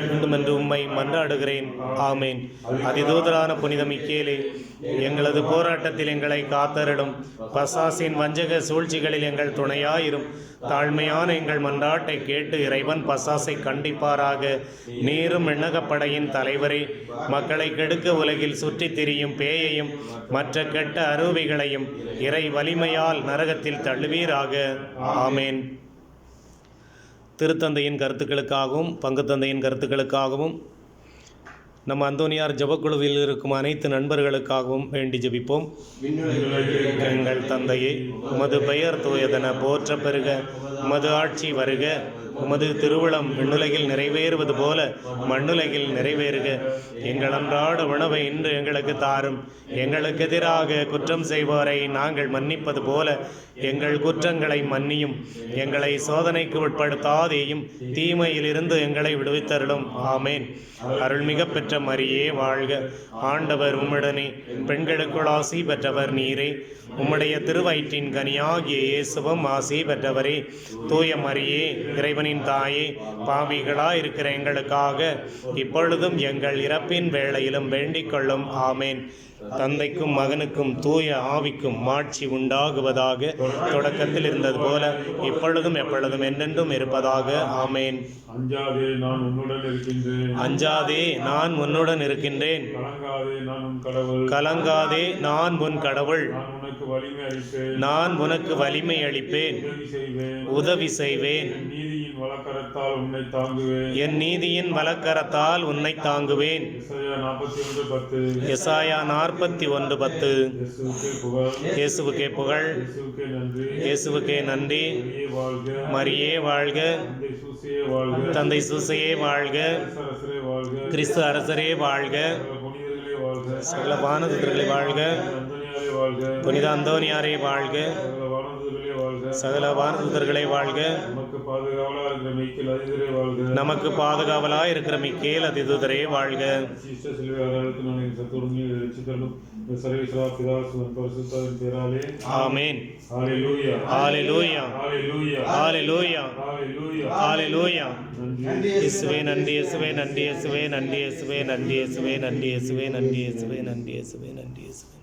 வேண்டுமென்று உம்மை மன்றாடுகிறேன். ஆமேன். அதிதூதரான புனித மிக்கேலே, எங்களது போராட்டத்தில் எங்களை காத்தருளும். பசாசின் வஞ்சக சூழ்ச்சிகளில் எங்கள் துணையாயிரும். தாழ்மையான எங்கள் மன்றாட்டை கேட்டு இறைவன் பசாசை கண்டிப்பாராக. நீரும் விண்ணகப்படையின் தலைவரே, மக்களை கெடுக்க உலகில் சுற்றித் திரியும் பேயையும் மற்ற கெட்ட அரூபிகளையும் இறை வலிமையால் நரகத்தில் தள்ளுவீராக. ஆமேன். திருத்தந்தையின் கருத்துக்களுக்காகவும் பங்குத்தந்தையின் கருத்துக்களுக்காகவும் நம் அந்தோனியார் ஜபக்குழுவில் இருக்கும் அனைத்து நண்பர்களுக்காகவும் வேண்டி ஜெபிப்போம். எங்கள் தந்தையே, உமது பெயர் தூயதென போற்ற பெறுக, உமது ஆட்சி வருக, உமது திருவுளம் விண்ணுலகில் நிறைவேறுவது போல மண்ணுலகில் நிறைவேறுக. எங்கள் அன்றாட உணவை இன்று எங்களுக்கு தாரும். எங்களுக்கு எதிராக குற்றம் செய்வோரை நாங்கள் மன்னிப்பது போல எங்கள் குற்றங்களை மன்னியும். எங்களை சோதனைக்கு உட்படுத்தாதேயும், தீமையிலிருந்து எங்களை விடுவித்தருளும். ஆமேன். அருள்மிக பெற்ற மரியே வாழ்க. ஆண்டவர் உம்முடனே, பெண்களுக்குள் ஆசி பெற்றவர் நீரே. உம்முடைய திருவயிற்றின் கனியாகிய இயேசுவும் ஆசி பெற்றவரே. தூய மரியே, இறைவனின் தாயே, பாவிகளாயிருக்கிற எங்களுக்காக இப்பொழுதும் எங்கள் இறப்பின் வேளையிலும் வேண்டிக் கொள்ளும். ஆமேன். தந்தைக்கும் மகனுக்கும் தூய ஆவிக்கும் மாட்சி உண்டாகுவதாக. தொடக்கத்தில் இருந்தது போல இப்பொழுதும் எப்பொழுதும் என்றென்றும் இருப்பதாக. ஆமேன். அஞ்சாதே, நான் உன்னுடன் இருக்கின்றேன். அஞ்சாதே, நான் உன்னுடன் இருக்கின்றேன். கலங்காதே, நான் உன் கடவுள். கலங்காதே, நான் உன் கடவுள். நான் உனக்கு வலிமை அளிப்பேன். நான் உனக்கு வலிமை அளிப்பேன். உதவி செய்வேன். நீதியின் வலக்கரத்தால் உன்னை தாங்குவேன். என் நீதியின் வலக்கரத்தால் உன்னை தாங்குவேன். எசாயா 41:10. இயேசுவுக்கே புகழ். இயேசுவுக்கே நன்றி. மரியே வாழ்க. தந்தை சூசையே வாழ்க. கிறிஸ்து அரசரே வாழ்க. சகல வானதூதர்களே வாழ்க. புனித அந்தோனியாரே வாழ்க. சகல வானதூதர்களே வாழ்க. பாதுகாவலா இருக்கிற மெய்க்கில் அதிதரே வாழ்க. நமக்கு பாதுகாவலாய் இருக்கிற மிக்கேல் அதிதூதரே வாழ்க. சிஸ்டர் சிலுவை அடையாளத்து நான் எங்கள் சத்துருமி ரட்சித்தலும் சர்வேஸ்வரா பிதா சுதன் பரிசுத்தாவின் பேராலே ஆமென். ஹalleluya ஹalleluya ஹalleluya ஹalleluya ஹalleluya ஹalleluya. நன்றி இயேசுவே நன்றி, இயேசுவே நன்றி, இயேசுவே நன்றி, இயேசுவே நன்றி, இயேசுவே நன்றி, இயேசுவே நன்றி, இயேசுவே நன்றி, இயேசுவே நன்றி, இயேசுவே.